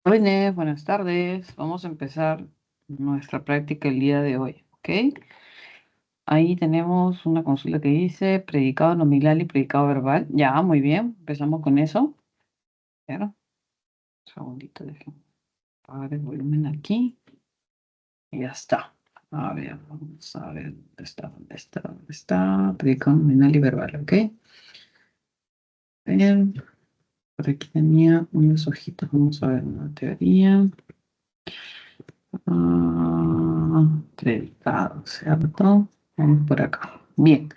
Buenas tardes. Vamos a empezar nuestra práctica el día de hoy, ¿ok? Ahí tenemos una consulta que dice predicado nominal y predicado verbal. Ya, muy bien. Empezamos con eso. Espera, un segundito, déjenme apagar el volumen aquí. Y ya está. A ver, vamos a ver. ¿Dónde está? ¿Dónde está? ¿Dónde está? Predicado nominal y verbal, ¿ok? Bien. Por aquí tenía unos ojitos. Vamos a ver una teoría. Predicado, ¿cierto? Vamos por acá. Bien.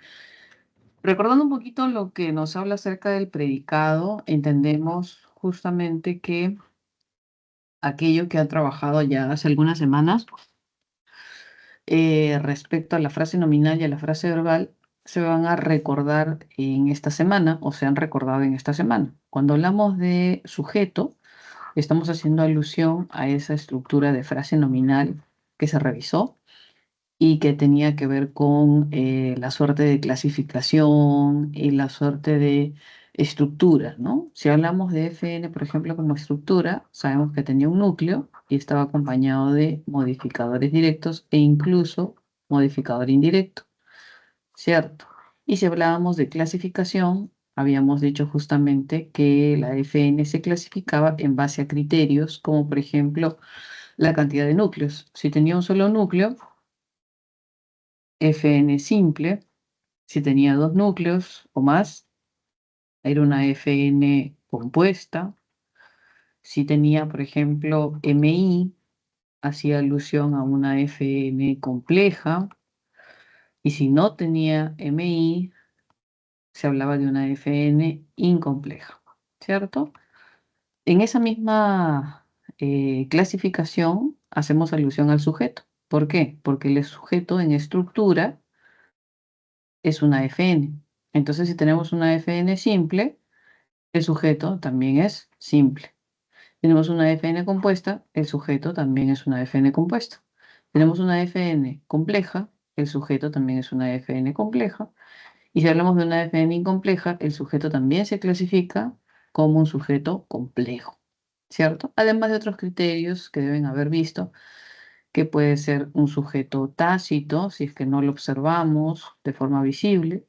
Recordando un poquito lo que nos habla acerca del predicado, entendemos justamente que aquello que han trabajado ya hace algunas semanas respecto a la frase nominal y a la frase verbal se van a recordar en esta semana o se han recordado en esta semana. Cuando hablamos de sujeto, estamos haciendo alusión a esa estructura de frase nominal que se revisó y que tenía que ver con la suerte de clasificación y la suerte de estructura, ¿no? Si hablamos de FN, por ejemplo, como estructura, sabemos que tenía un núcleo y estaba acompañado de modificadores directos e incluso modificador indirecto, ¿cierto? Y si hablábamos de clasificación, habíamos dicho justamente que la FN se clasificaba en base a criterios como, por ejemplo, la cantidad de núcleos. Si tenía un solo núcleo, FN simple. Si tenía dos núcleos o más, era una FN compuesta. Si tenía, por ejemplo, MI, hacía alusión a una FN compleja. Y si no tenía MI, se hablaba de una FN incompleja, ¿cierto? En esa misma clasificación hacemos alusión al sujeto. ¿Por qué? Porque el sujeto en estructura es una FN. Entonces, si tenemos una FN simple, el sujeto también es simple. Tenemos una FN compuesta, el sujeto también es una FN compuesta. Tenemos una FN compleja, el sujeto también es una FN compleja. Y si hablamos de una FN incompleja, el sujeto también se clasifica como un sujeto complejo, ¿cierto? Además de otros criterios que deben haber visto, que puede ser un sujeto tácito, si es que no lo observamos de forma visible,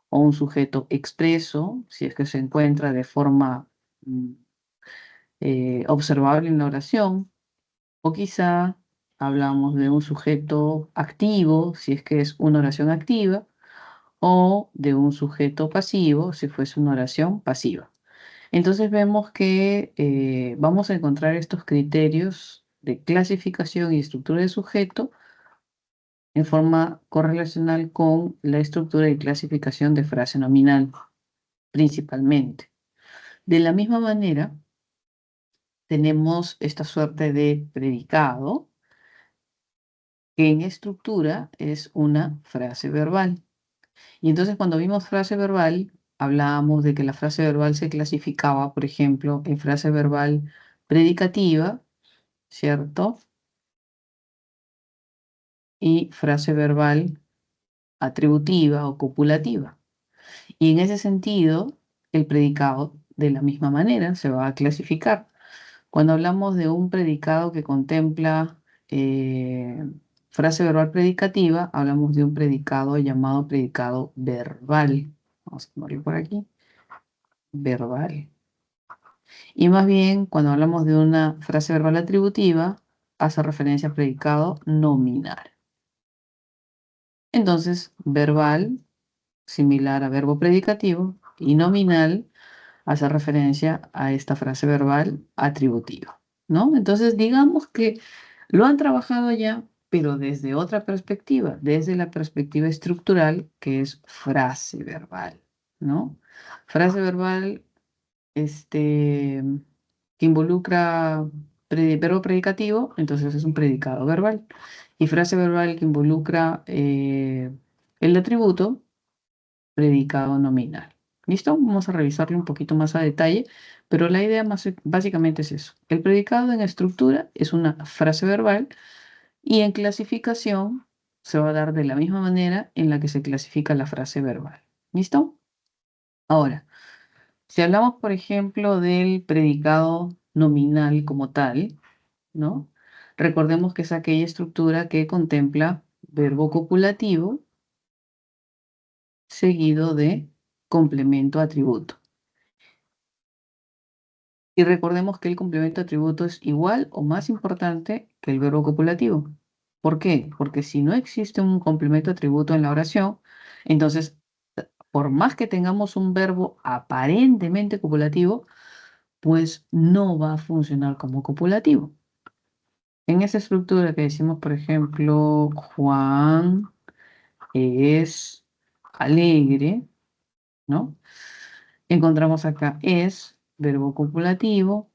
o un sujeto expreso, si es que se encuentra de forma mm, observable en la oración, o quizá hablamos de un sujeto activo, si es que es una oración activa, o de un sujeto pasivo, si fuese una oración pasiva. Entonces vemos que vamos a encontrar estos criterios de clasificación y estructura de sujeto en forma correlacional con la estructura y clasificación de frase nominal, principalmente. De la misma manera, tenemos esta suerte de predicado, que en estructura es una frase verbal. Y entonces cuando vimos frase verbal, hablábamos de que la frase verbal se clasificaba, por ejemplo, en frase verbal predicativa, ¿cierto? Y frase verbal atributiva o copulativa. Y en ese sentido, el predicado de la misma manera se va a clasificar. Cuando hablamos de un predicado que contempla frase verbal predicativa, hablamos de un predicado llamado predicado verbal. Vamos a ponerlo por aquí. Verbal. Y más bien, cuando hablamos de una frase verbal atributiva, hace referencia a predicado nominal. Entonces, verbal, similar a verbo predicativo, y nominal hace referencia a esta frase verbal atributiva, ¿no? Entonces, digamos que lo han trabajado ya, pero desde otra perspectiva, desde la perspectiva estructural, que es frase verbal, ¿no? Frase verbal, este, que involucra verbo predicativo, entonces es un predicado verbal. Y frase verbal que involucra el atributo, predicado nominal. ¿Listo? Vamos a revisarlo un poquito más a detalle, pero la idea más básicamente es eso. El predicado en estructura es una frase verbal y en clasificación se va a dar de la misma manera en la que se clasifica la frase verbal. ¿Listo? Ahora, si hablamos, por ejemplo, del predicado nominal como tal, ¿no? Recordemos que es aquella estructura que contempla verbo copulativo seguido de complemento atributo. Y recordemos que el complemento atributo es igual o más importante que el verbo copulativo. ¿Por qué? Porque si no existe un complemento atributo en la oración, entonces, por más que tengamos un verbo aparentemente copulativo, pues no va a funcionar como copulativo. En esa estructura que decimos, por ejemplo, Juan es alegre, ¿no? Encontramos acá es, verbo copulativo,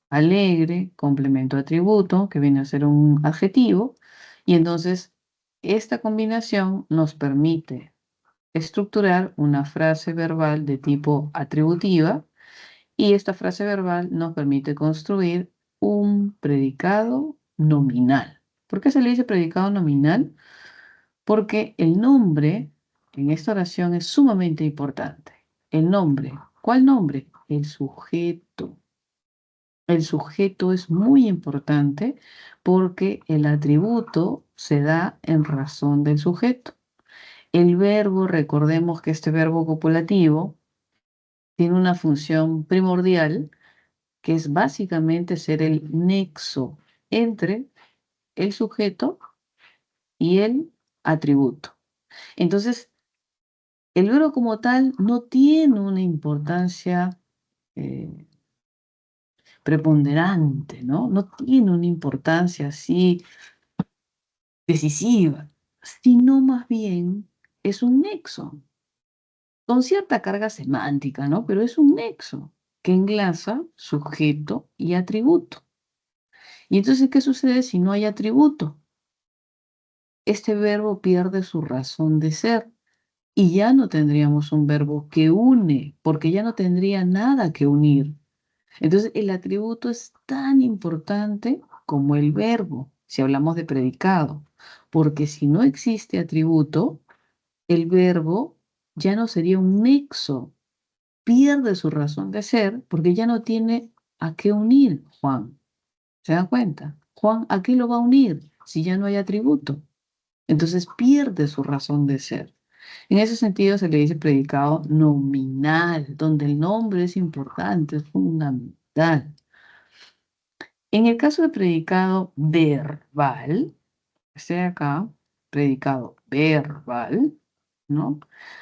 alegre, complemento atributo, que viene a ser un adjetivo, y entonces esta combinación nos permite estructurar una frase verbal de tipo atributiva, y esta frase verbal nos permite construir un predicado nominal. ¿Por qué se le dice predicado nominal? Porque el nombre en esta oración es sumamente importante. El nombre. ¿Cuál nombre? El sujeto. El sujeto es muy importante porque el atributo se da en razón del sujeto. El verbo, recordemos que este verbo copulativo tiene una función primordial que es básicamente ser el nexo entre el sujeto y el atributo. Entonces, el verbo como tal no tiene una importancia eh, preponderante, ¿no? No tiene una importancia así decisiva, sino más bien es un nexo, con cierta carga semántica, ¿no? Pero es un nexo que enlaza sujeto y atributo. Y entonces, ¿qué sucede si no hay atributo? Este verbo pierde su razón de ser y ya no tendríamos un verbo que une, porque ya no tendría nada que unir. Entonces, el atributo es tan importante como el verbo, si hablamos de predicado, porque si no existe atributo, el verbo ya no sería un nexo, pierde su razón de ser porque ya no tiene a qué unir Juan. ¿Se dan cuenta? Juan, ¿a qué lo va a unir si ya no hay atributo? Entonces pierde su razón de ser. En ese sentido se le dice predicado nominal, donde el nombre es importante, es fundamental. En el caso de predicado verbal, este de acá, predicado verbal, ¿no?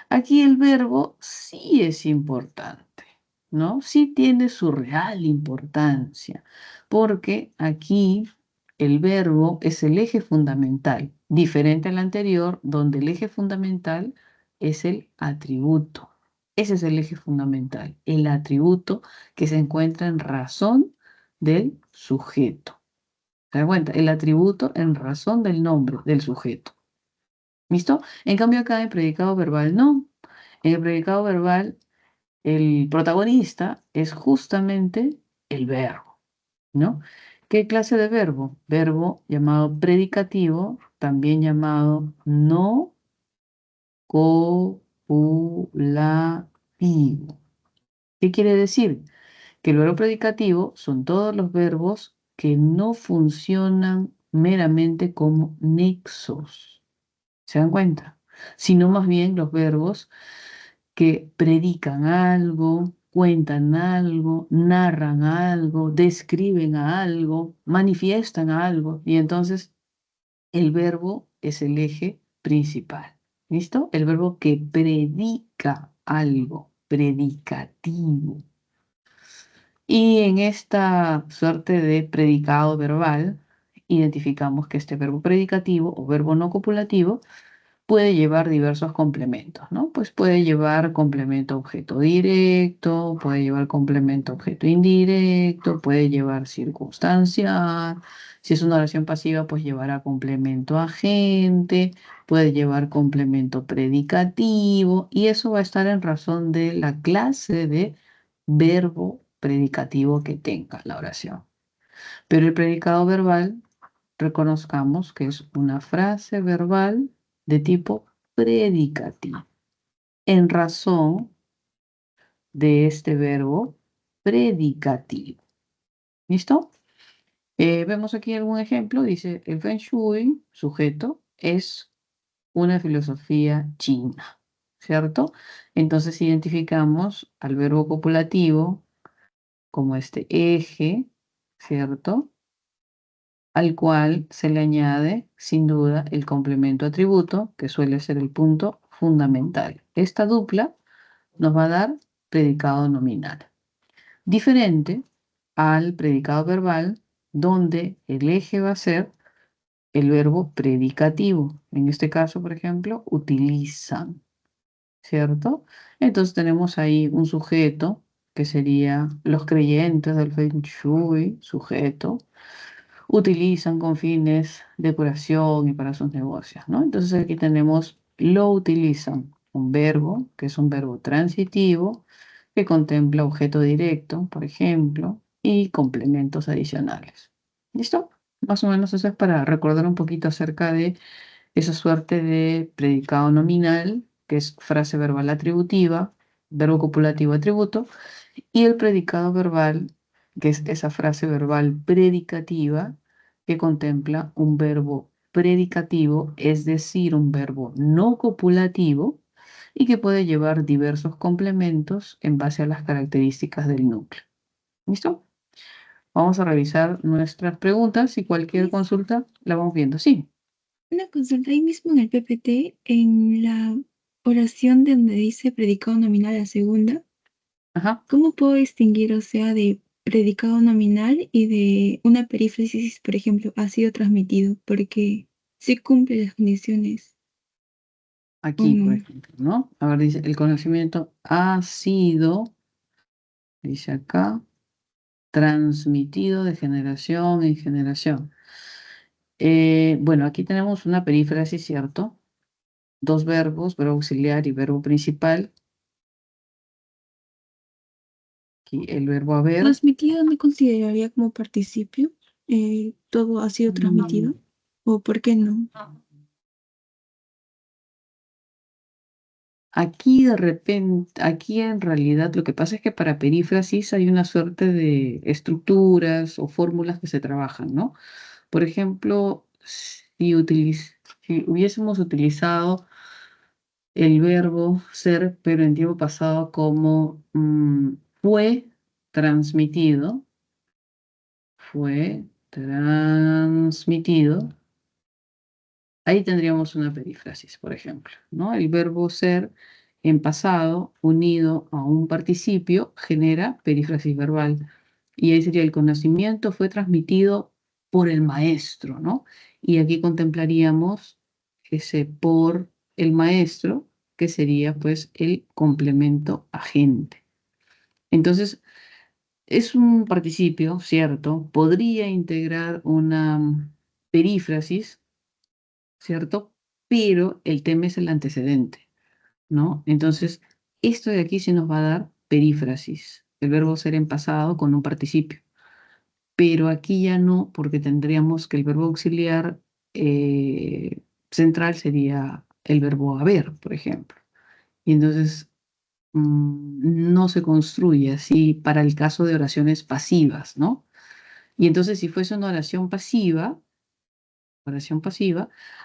Aquí el verbo sí es importante, ¿no? Sí tiene su real importancia, porque aquí el verbo es el eje fundamental, diferente al anterior, donde el eje fundamental es el atributo. Ese es el eje fundamental, el atributo que se encuentra en razón del sujeto. ¿Se da cuenta? El atributo en razón del nombre del sujeto. ¿Listo? En cambio acá en predicado verbal no. En el predicado verbal el protagonista es justamente el verbo, ¿no? ¿Qué clase de verbo? Verbo llamado predicativo, también llamado no copulativo. ¿Qué quiere decir? Que el verbo predicativo son todos los verbos que no funcionan meramente como nexos. ¿Se dan cuenta? Sino más bien los verbos que predican algo, cuentan algo, narran algo, describen a algo, manifiestan algo, y entonces el verbo es el eje principal. ¿Listo? El verbo que predica algo, predicativo. Y en esta suerte de predicado verbal, identificamos que este verbo predicativo o verbo no copulativo puede llevar diversos complementos, ¿no? Pues puede llevar complemento objeto directo, puede llevar complemento objeto indirecto, puede llevar circunstancial. Si es una oración pasiva, pues llevará complemento agente, puede llevar complemento predicativo, y eso va a estar en razón de la clase de verbo predicativo que tenga la oración. Pero el predicado verbal, reconozcamos que es una frase verbal de tipo predicativo, en razón de este verbo predicativo. ¿Listo? Vemos aquí algún ejemplo. Dice, el Feng Shui, sujeto, es una filosofía china, ¿cierto? Entonces identificamos al verbo copulativo como este eje, ¿cierto? Al cual se le añade, sin duda, el complemento atributo, que suele ser el punto fundamental. Esta dupla nos va a dar predicado nominal, diferente al predicado verbal, donde el eje va a ser el verbo predicativo. En este caso, por ejemplo, utilizan, ¿cierto? Entonces tenemos ahí un sujeto que sería los creyentes del Feng Shui, sujeto, utilizan con fines de curación y para sus negocios, ¿no? Entonces aquí tenemos lo utilizan, un verbo que es un verbo transitivo que contempla objeto directo, por ejemplo, y complementos adicionales. ¿Listo? Más o menos eso es para recordar un poquito acerca de esa suerte de predicado nominal, que es frase verbal atributiva, verbo copulativo atributo, y el predicado verbal, que es esa frase verbal predicativa, que contempla un verbo predicativo, es decir, un verbo no copulativo, y que puede llevar diversos complementos en base a las características del núcleo. ¿Listo? Vamos a revisar nuestras preguntas y cualquier consulta la vamos viendo. Sí. Una consulta ahí mismo en el PPT, en la oración de donde dice predicado nominal a segunda, Ajá. ¿cómo puedo distinguir, o sea, de predicado nominal y de una perífrasis, por ejemplo, ha sido transmitido? Porque sí cumple las condiciones o Aquí, por no. ejemplo, ¿no? A ver, dice, el conocimiento ha sido, dice acá, transmitido de generación en generación. Bueno, aquí tenemos una perífrasis, ¿cierto? Dos verbos, verbo auxiliar y verbo principal. Aquí el verbo haber. ¿Transmitido no consideraría como participio? ¿Todo ha sido Mm, transmitido? ¿O por qué no? Aquí de repente, aquí en realidad lo que pasa es que para perífrasis hay una suerte de estructuras o fórmulas que se trabajan, ¿no? Por ejemplo, si hubiésemos utilizado el verbo ser, pero en tiempo pasado como fue transmitido, fue transmitido, ahí tendríamos una perífrasis, por ejemplo, ¿no? El verbo ser en pasado unido a un participio genera perífrasis verbal. Y ahí sería el conocimiento fue transmitido por el maestro, ¿no? Y aquí contemplaríamos ese por el maestro, que sería pues el complemento agente. Entonces, es un participio, ¿cierto? Podría integrar una perífrasis, ¿cierto? Pero el tema es el antecedente, ¿no? Entonces, esto de aquí se nos va a dar perífrasis, el verbo ser en pasado con un participio. Pero aquí ya no, porque tendríamos que el verbo auxiliar central sería el verbo haber, por ejemplo. Y entonces no se construye así para el caso de oraciones pasivas, ¿no? Y entonces si fuese una oración pasiva,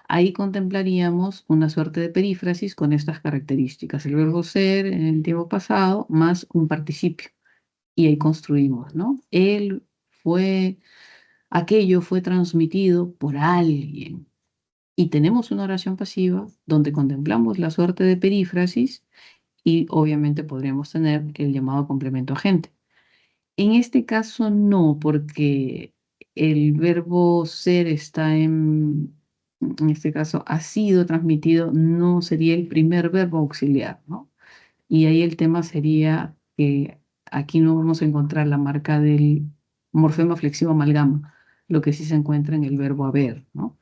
ahí contemplaríamos una suerte de perífrasis con estas características, el verbo ser en el tiempo pasado más un participio. Y ahí construimos, ¿no? Él fue, aquello fue transmitido por alguien. Y tenemos una oración pasiva donde contemplamos la suerte de perífrasis y obviamente podríamos tener el llamado complemento agente. En este caso no, porque el verbo ser está en este caso, ha sido transmitido, no sería el primer verbo auxiliar, ¿no? Y ahí el tema sería que aquí no vamos a encontrar la marca del morfema flexivo amalgama, lo que sí se encuentra en el verbo haber, ¿no?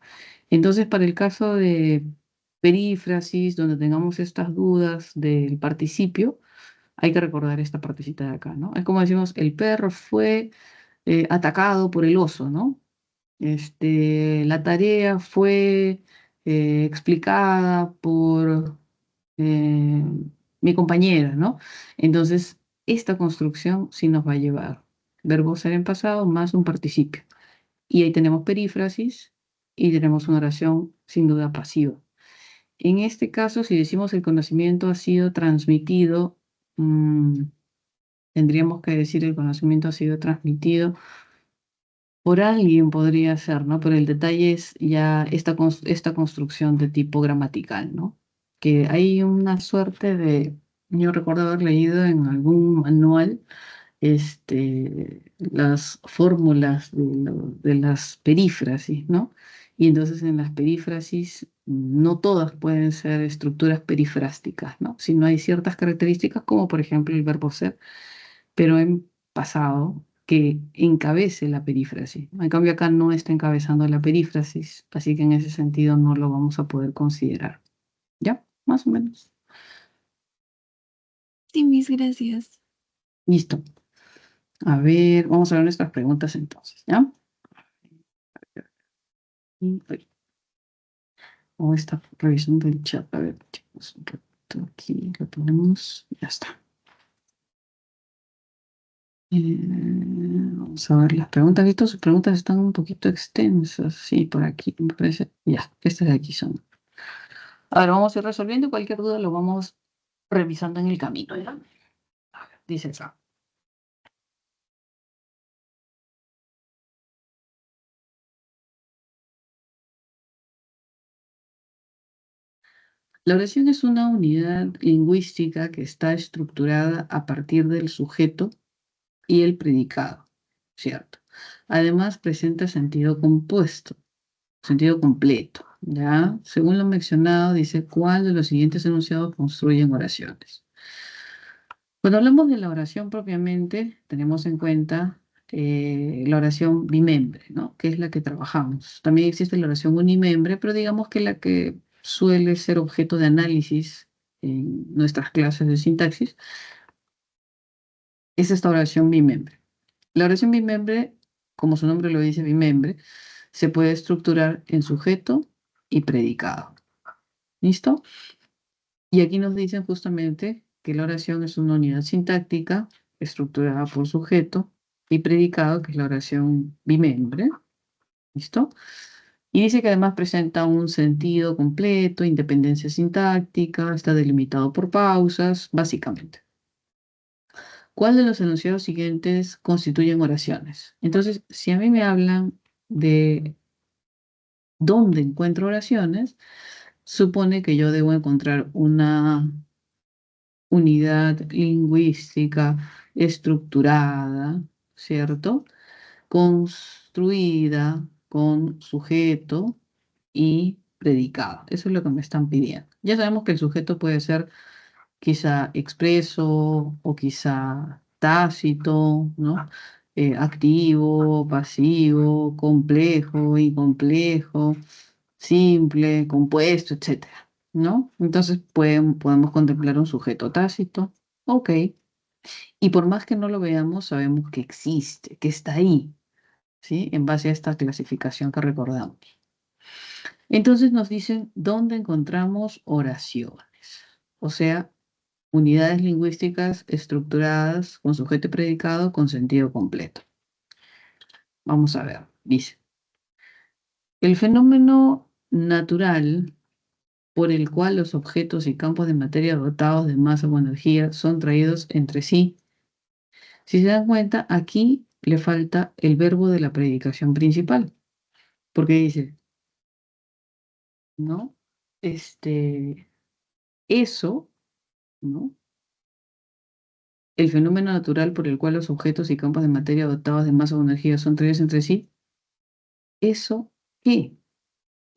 Entonces, para el caso de perífrasis, donde tengamos estas dudas del participio, hay que recordar esta partecita de acá, ¿no? Es como decimos, el perro fue atacado por el oso, ¿no? La tarea fue explicada por mi compañera, ¿no? Entonces, esta construcción sí nos va a llevar. verbo ser en pasado más un participio. Y ahí tenemos perífrasis y tenemos una oración sin duda pasiva. En este caso, si decimos el conocimiento ha sido transmitido, tendríamos que decir el conocimiento ha sido transmitido por alguien, podría ser, ¿no? Pero el detalle es ya esta construcción de tipo gramatical, ¿no? Que hay una suerte de, yo recuerdo haber leído en algún manual las fórmulas de las perífrasis, ¿no? Y entonces en las perífrasis no todas pueden ser estructuras perifrásticas, ¿no? Sino hay ciertas características como por ejemplo el verbo ser, pero en pasado que encabece la perífrasis. En cambio acá no está encabezando la perífrasis, así que en ese sentido no lo vamos a poder considerar. ¿Ya? Más o menos. Sí, mis gracias. Listo. A ver, vamos a ver nuestras preguntas entonces, ¿ya? O está revisando el chat. A ver, chicos, un ratito aquí lo ponemos. Ya está. Vamos a ver las preguntas. Visto, sus preguntas están un poquito extensas. Sí, por aquí me parece. Ya, estas de aquí son. A ver, vamos a ir resolviendo. Cualquier duda lo vamos revisando en el camino, ¿ya? A ver, dice acá. La oración es una unidad lingüística que está estructurada a partir del sujeto y el predicado, ¿cierto? Además, presenta sentido compuesto, sentido completo, ¿ya? Según lo mencionado, dice, ¿cuál de los siguientes enunciados construyen oraciones? Cuando hablamos de la oración propiamente, tenemos en cuenta la oración bimembre, ¿no? Que es la que trabajamos. También existe la oración unimembre, pero digamos que la que suele ser objeto de análisis en nuestras clases de sintaxis es esta oración bimembre. La oración bimembre, como su nombre lo dice, bimembre, se puede estructurar en sujeto y predicado. ¿Listo? Y aquí nos dicen justamente que la oración es una unidad sintáctica estructurada por sujeto y predicado, que es la oración bimembre. ¿Listo? Y dice que además presenta un sentido completo, independencia sintáctica, está delimitado por pausas, básicamente. ¿Cuál de los enunciados siguientes constituyen oraciones? Entonces, si a mí me hablan de dónde encuentro oraciones, supone que yo debo encontrar una unidad lingüística estructurada, ¿cierto? Construida con sujeto y predicado. Eso es lo que me están pidiendo. Ya sabemos que el sujeto puede ser quizá expreso o quizá tácito, ¿no? Activo, pasivo, complejo, incomplejo, simple, compuesto, etcétera, ¿no? Entonces podemos contemplar un sujeto tácito, ok, y por más que no lo veamos, sabemos que existe, que está ahí, ¿sí? En base a esta clasificación que recordamos. Entonces nos dicen dónde encontramos oraciones, o sea, unidades lingüísticas estructuradas con sujeto y predicado con sentido completo. Vamos a ver, dice, el fenómeno natural por el cual los objetos y campos de materia dotados de masa o energía son traídos entre sí. Si se dan cuenta, aquí le falta el verbo de la predicación principal, porque dice, ¿no? Eso, ¿no? El fenómeno natural por el cual los objetos y campos de materia dotados de masa o energía son traídos entre sí. ¿Eso qué?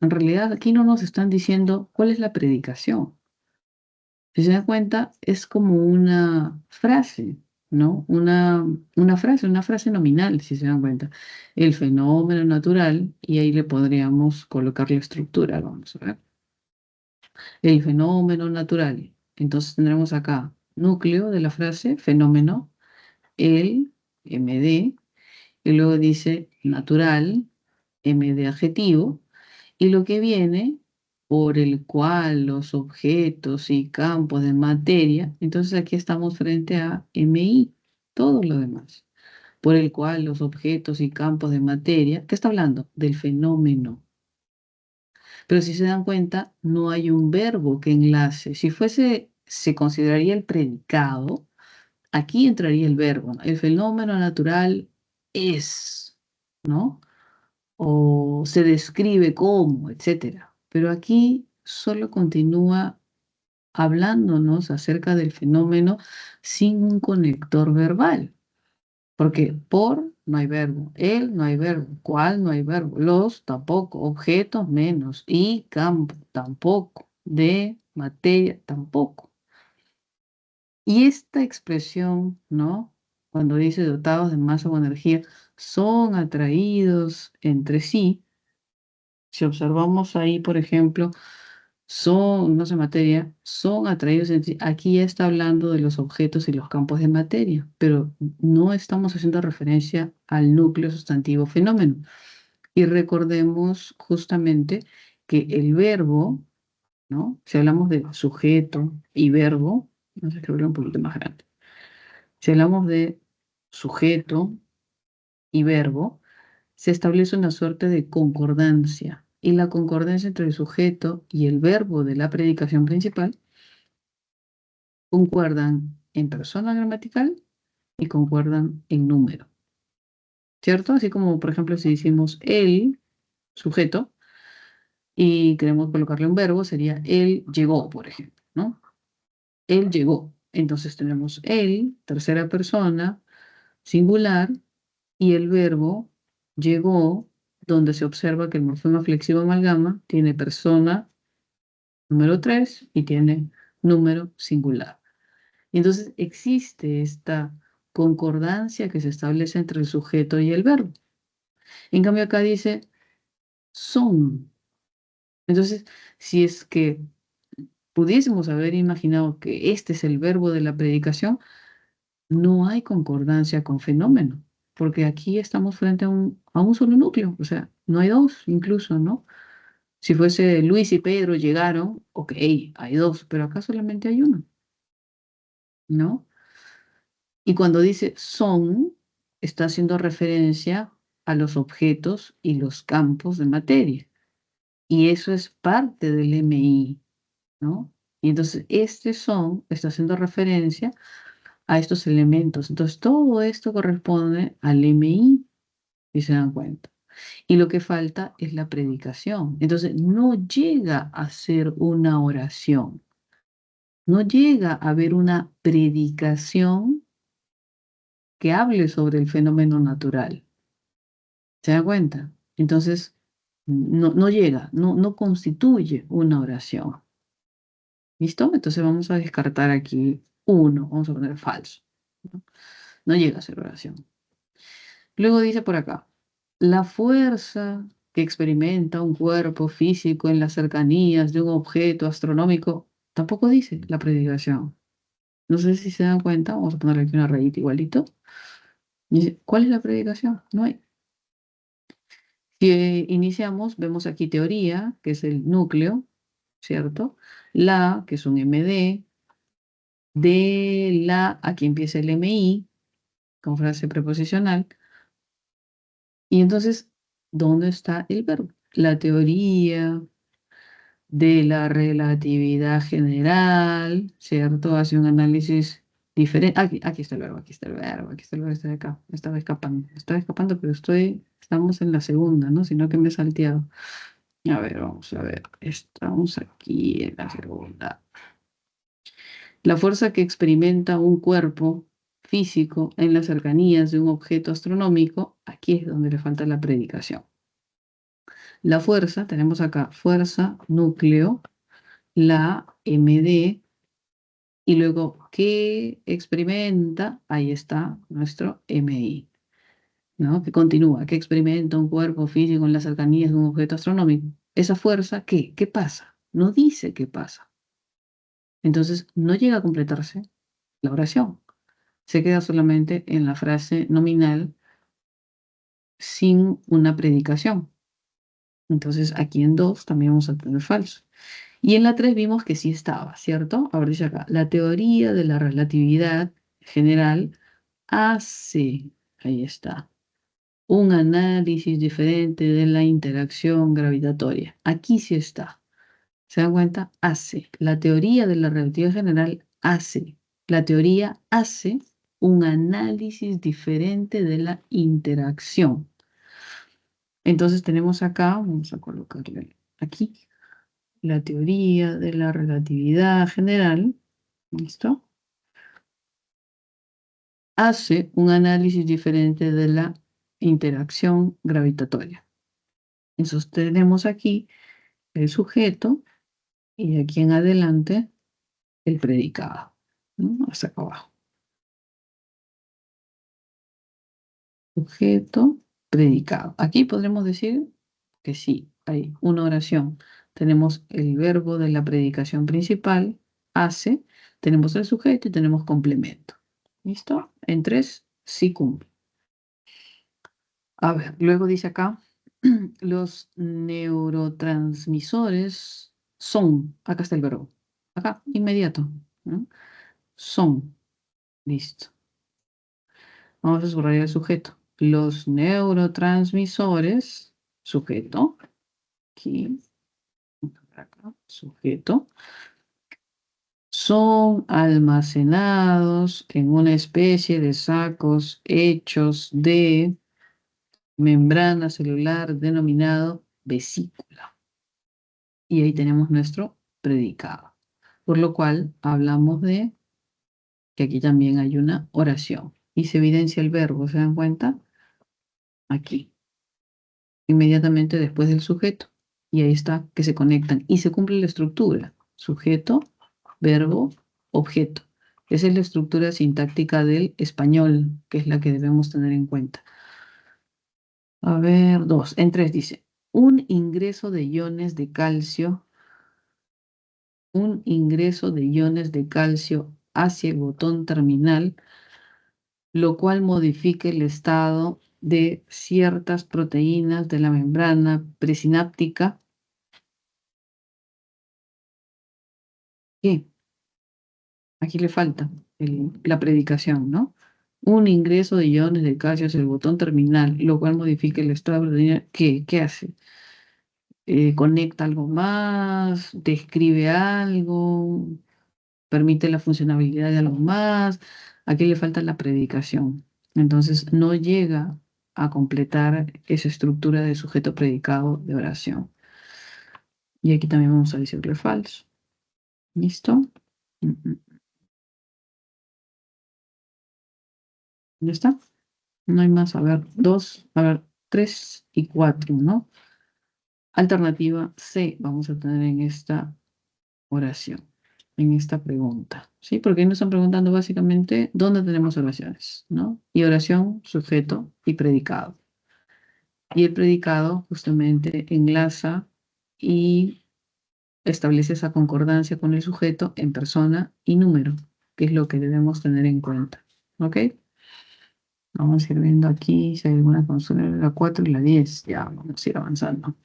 En realidad aquí no nos están diciendo cuál es la predicación. Si se dan cuenta, es como una frase, ¿no? Una frase nominal, si se dan cuenta. El fenómeno natural, y ahí le podríamos colocar la estructura, vamos a ver. El fenómeno natural. Entonces tendremos acá núcleo de la frase, fenómeno, el, MD, y luego dice natural, MD adjetivo, y lo que viene por el cual los objetos y campos de materia, entonces aquí estamos frente a MI, todo lo demás. por el cual los objetos y campos de materia, ¿qué está hablando? Del fenómeno. Pero si se dan cuenta, no hay un verbo que enlace. Si fuese, se consideraría el predicado, aquí entraría el verbo, ¿no? El fenómeno natural es, ¿no? O se describe como, etcétera. Pero aquí solo continúa hablándonos acerca del fenómeno sin un conector verbal. Porque por no hay verbo, el no hay verbo, cuál no hay verbo, los tampoco, objetos menos, y campo tampoco, de materia tampoco. Y esta expresión, ¿no? Cuando dice dotados de masa o energía, son atraídos entre sí. Si observamos ahí, por ejemplo, son, no sé, materia, son atraídos entre sí. Aquí ya está hablando de los objetos y los campos de materia, pero no estamos haciendo referencia al núcleo sustantivo fenómeno. Y recordemos justamente que el verbo, ¿no? Si hablamos de sujeto y verbo, no sé, escribirlo un poquito más grande. Si hablamos de sujeto y verbo, se establece una suerte de concordancia. Y la concordancia entre el sujeto y el verbo de la predicación principal concuerdan en persona gramatical y concuerdan en número, ¿cierto? Así como, por ejemplo, si decimos el sujeto y queremos colocarle un verbo, sería él llegó, por ejemplo, ¿no? Él llegó. Entonces tenemos él, tercera persona, singular, y el verbo llegó, donde se observa que el morfema flexivo amalgama tiene persona número 3 y tiene número singular. Y entonces existe esta concordancia que se establece entre el sujeto y el verbo. En cambio acá dice son. Entonces, si es que pudiésemos haber imaginado que este es el verbo de la predicación, no hay concordancia con fenómeno, porque aquí estamos frente a un solo núcleo, o sea, no hay dos incluso, ¿no? Si fuese Luis y Pedro llegaron, ok, hay dos, pero acá solamente hay uno, ¿no? Y cuando dice son, está haciendo referencia a los objetos y los campos de materia. Y eso es parte del MI, ¿no? Y entonces este son está haciendo referencia a estos elementos. Entonces todo esto corresponde al MI, si se dan cuenta. Y lo que falta es la predicación. Entonces no llega a ser una oración, no llega a haber una predicación que hable sobre el fenómeno natural. ¿Se da cuenta? Entonces, no llega, no constituye una oración. ¿Listo? Entonces vamos a descartar aquí uno, vamos a poner falso. ¿No? No llega a ser oración. Luego dice por acá, la fuerza que experimenta un cuerpo físico en las cercanías de un objeto astronómico, tampoco dice la predicación. No sé si se dan cuenta, vamos a ponerle aquí una rayita igualito. Dice, ¿cuál es la predicación? No hay. Si iniciamos, vemos aquí teoría, que es el núcleo, ¿cierto? La, que es un MD, de la, aquí empieza el MI, con frase preposicional. Y entonces, ¿dónde está el verbo? La teoría de la relatividad general, ¿cierto? Hace un análisis diferente. Aquí está el verbo, aquí está el verbo, aquí está el verbo, está de acá. Me estaba escapando, pero estamos en la segunda, ¿no? Sino que me he salteado. A ver, vamos a ver. Estamos aquí en la segunda. La fuerza que experimenta un cuerpo físico en las cercanías de un objeto astronómico, aquí es donde le falta la predicación. La fuerza, tenemos acá fuerza, núcleo, la MD, y luego ¿qué experimenta? Ahí está nuestro MI, ¿no? Que continúa, que experimenta un cuerpo físico en las cercanías de un objeto astronómico. Esa fuerza, ¿qué? ¿Qué pasa? No dice qué pasa. Entonces no llega a completarse la oración. Se queda solamente en la frase nominal sin una predicación. Entonces aquí en 2 también vamos a tener falso. Y en la 3 vimos que sí estaba, ¿cierto? Ahora dice acá, la teoría de la relatividad general hace Ahí está. Un análisis diferente de la interacción gravitatoria. Aquí sí está. ¿Se dan cuenta? Hace. La teoría de la relatividad general hace. La teoría hace un análisis diferente de la interacción. Entonces tenemos acá, vamos a colocarle aquí, la teoría de la relatividad general. ¿Listo? Hace un análisis diferente de la interacción gravitatoria. Entonces tenemos aquí el sujeto y de aquí en adelante el predicado, ¿no? Hasta acá abajo. Sujeto, predicado. Aquí podremos decir que sí, hay una oración. Tenemos el verbo de la predicación principal, hace, tenemos el sujeto y tenemos complemento. ¿Listo? En tres, sí cumple. A ver, luego dice acá, los neurotransmisores son, acá está el verbo, acá, inmediato, ¿no? Son, listo. Vamos a subrayar el sujeto. Los neurotransmisores, sujeto, aquí, acá, sujeto, son almacenados en una especie de sacos hechos de membrana celular denominado vesícula. Y ahí tenemos nuestro predicado. Por lo cual hablamos de que aquí también hay una oración. Y se evidencia el verbo, ¿se dan cuenta? Aquí, inmediatamente después del sujeto. Y ahí está que se conectan. Y se cumple la estructura. Sujeto, verbo, objeto. Esa es la estructura sintáctica del español, que es la que debemos tener en cuenta. A ver, dos. En tres dice, un ingreso de iones de calcio hacia el botón terminal, lo cual modifica el estado de ciertas proteínas de la membrana presináptica. ¿Qué? Aquí le falta la predicación, ¿no? Un ingreso de iones de calcio hacia el botón terminal, lo cual modifica el estado de proteína. ¿Qué hace? ¿Conecta algo más? ¿Describe algo? ¿Permite la funcionabilidad de algo más? Aquí le falta la predicación. Entonces no llega a completar esa estructura de sujeto predicado de oración. Y aquí también vamos a decirle falso. ¿Listo? ¿Ya está? No hay más. A ver, dos, a ver, tres y cuatro, ¿no? Alternativa C vamos a tener en esta oración, en esta pregunta, ¿sí? Porque ahí nos están preguntando básicamente dónde tenemos oraciones, ¿no? Y oración, sujeto y predicado. Y el predicado justamente enlaza y establece esa concordancia con el sujeto en persona y número, que es lo que debemos tener en cuenta, ¿ok? Vamos a ir viendo aquí si hay alguna consola, la 4 y la 10, ya vamos a ir avanzando.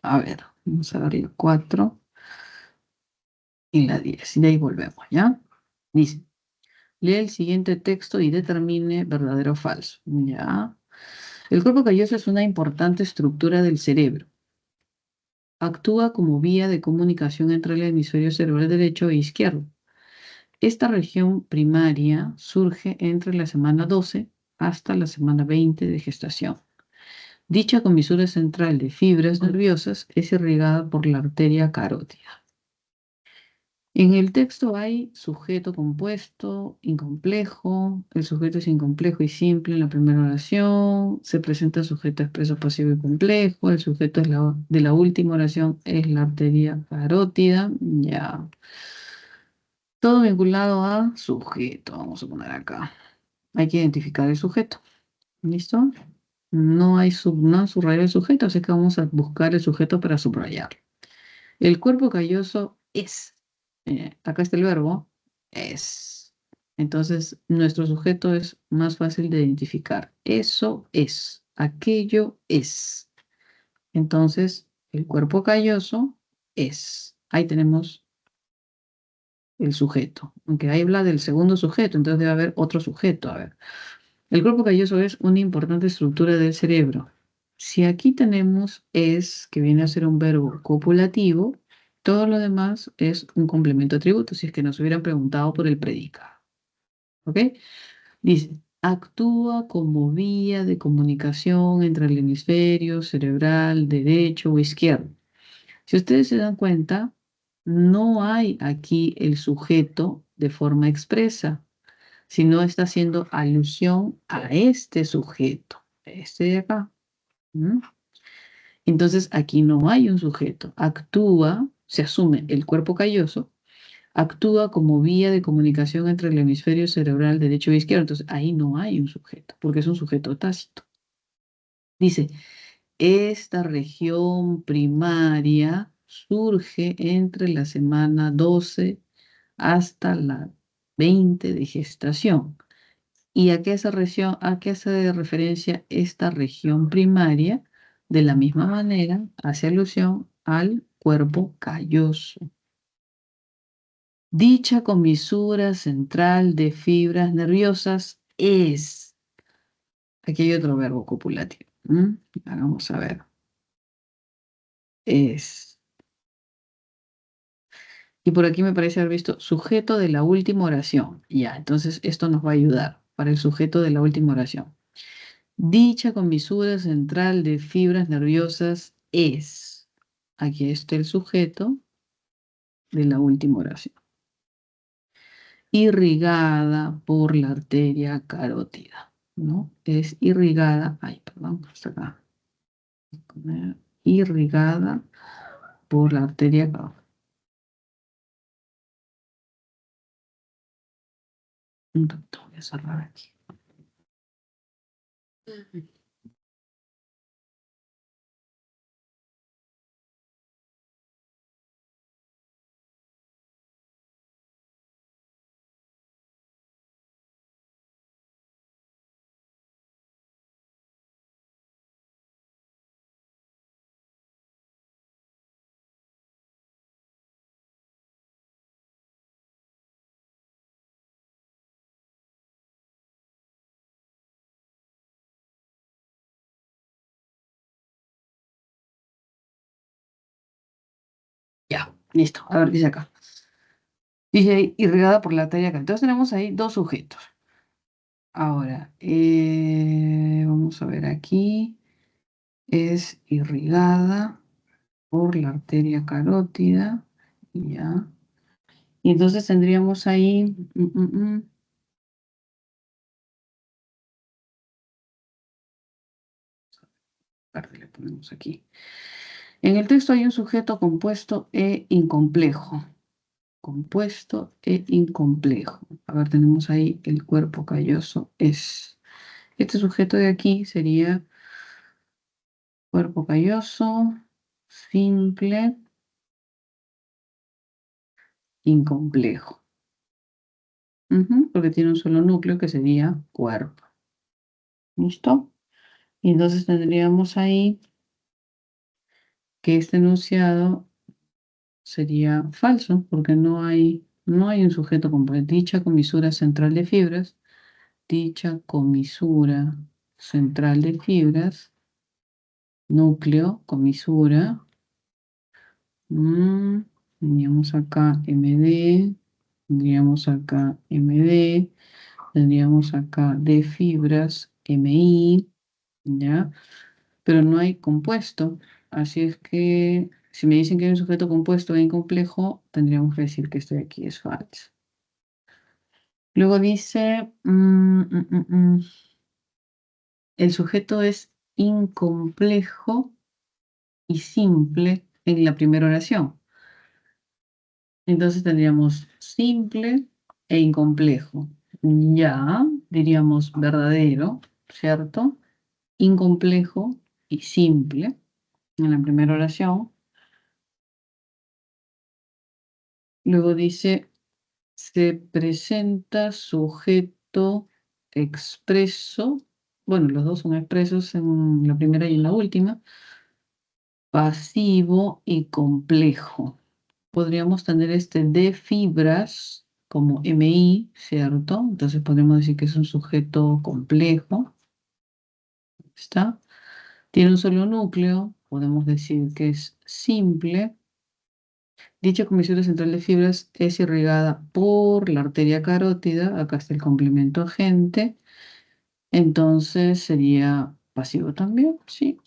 A ver, vamos a ver el 4 y la 10. Y de ahí volvemos, ¿ya? Dice, lee el siguiente texto y determine verdadero o falso. ¿Ya? El cuerpo calloso es una importante estructura del cerebro. Actúa como vía de comunicación entre el hemisferio cerebral derecho e izquierdo. Esta región primaria surge entre la semana 12 hasta la semana 20 de gestación. Dicha comisura central de fibras nerviosas es irrigada por la arteria carótida. En el texto hay sujeto compuesto, incomplejo. El sujeto es incomplejo y simple en la primera oración. Se presenta sujeto expreso, pasivo y complejo. El sujeto de la última oración es la arteria carótida. Ya. Todo vinculado a sujeto. Vamos a poner acá. Hay que identificar el sujeto. ¿Listo? No hay subrayar el sujeto, así que vamos a buscar el sujeto para subrayar. El cuerpo calloso es. Acá está el verbo, es. Entonces, nuestro sujeto es más fácil de identificar. Eso es, aquello es. Entonces, el cuerpo calloso es. Ahí tenemos el sujeto. Aunque ahí habla del segundo sujeto, entonces debe haber otro sujeto. A ver. El cuerpo calloso es una importante estructura del cerebro. Si aquí tenemos es, que viene a ser un verbo copulativo, todo lo demás es un complemento atributo, si es que nos hubieran preguntado por el predicado. ¿Ok? Dice, actúa como vía de comunicación entre el hemisferio cerebral derecho o izquierdo. Si ustedes se dan cuenta, no hay aquí el sujeto de forma expresa, sino está haciendo alusión a este sujeto, este de acá. ¿Mm? Entonces aquí no hay un sujeto, actúa, se asume el cuerpo calloso, actúa como vía de comunicación entre el hemisferio cerebral derecho e izquierdo. Entonces ahí no hay un sujeto, porque es un sujeto tácito. Dice, esta región primaria surge entre la semana 12 hasta la 20 de gestación. ¿Y a qué hace referencia esta región primaria? De la misma manera, hace alusión al cuerpo calloso. Dicha comisura central de fibras nerviosas es. Aquí hay otro verbo copulativo. Vamos a ver. Es. Y por aquí me parece haber visto sujeto de la última oración. Ya, entonces esto nos va a ayudar para el sujeto de la última oración. Dicha comisura central de fibras nerviosas es. Aquí está el sujeto de la última oración. Irrigada por la arteria carótida, ¿no? Es irrigada, ay, perdón, hasta acá. Irrigada por la arteria carótida. Voy a cerrar aquí. Ya, listo. A ver, dice acá. Dice irrigada por la arteria carótida. Entonces tenemos ahí dos sujetos. Ahora, vamos a ver aquí. Es irrigada por la arteria carótida. Ya. Y entonces tendríamos ahí. Le ponemos aquí. En el texto hay un sujeto compuesto e incomplejo. Compuesto e incomplejo. A ver, tenemos ahí el cuerpo calloso es. Este sujeto de aquí sería cuerpo calloso, simple, incomplejo. Porque tiene un solo núcleo que sería cuerpo. ¿Listo? Y entonces tendríamos ahí que este enunciado sería falso, porque no hay un sujeto completo. Dicha comisura central de fibras, dicha comisura central de fibras, núcleo, comisura, teníamos acá MD, tendríamos acá MD, tendríamos acá de fibras, MI, ¿ya? Pero no hay compuesto, así es que si me dicen que hay un sujeto compuesto e incomplejo, tendríamos que decir que esto de aquí es falso. Luego dice, el sujeto es incomplejo y simple en la primera oración. Entonces tendríamos simple e incomplejo. Ya, diríamos verdadero, ¿cierto? Incomplejo y simple en la primera oración. Luego dice, se presenta sujeto expreso. Bueno, los dos son expresos en la primera y en la última. Pasivo y complejo. Podríamos tener este de fibras como MI, ¿cierto? Entonces podemos decir que es un sujeto complejo. ¿Está? Tiene un solo núcleo, podemos decir que es simple. Dicha comisión central de fibras es irrigada por la arteria carótida, acá está el complemento agente, entonces sería pasivo también, sí,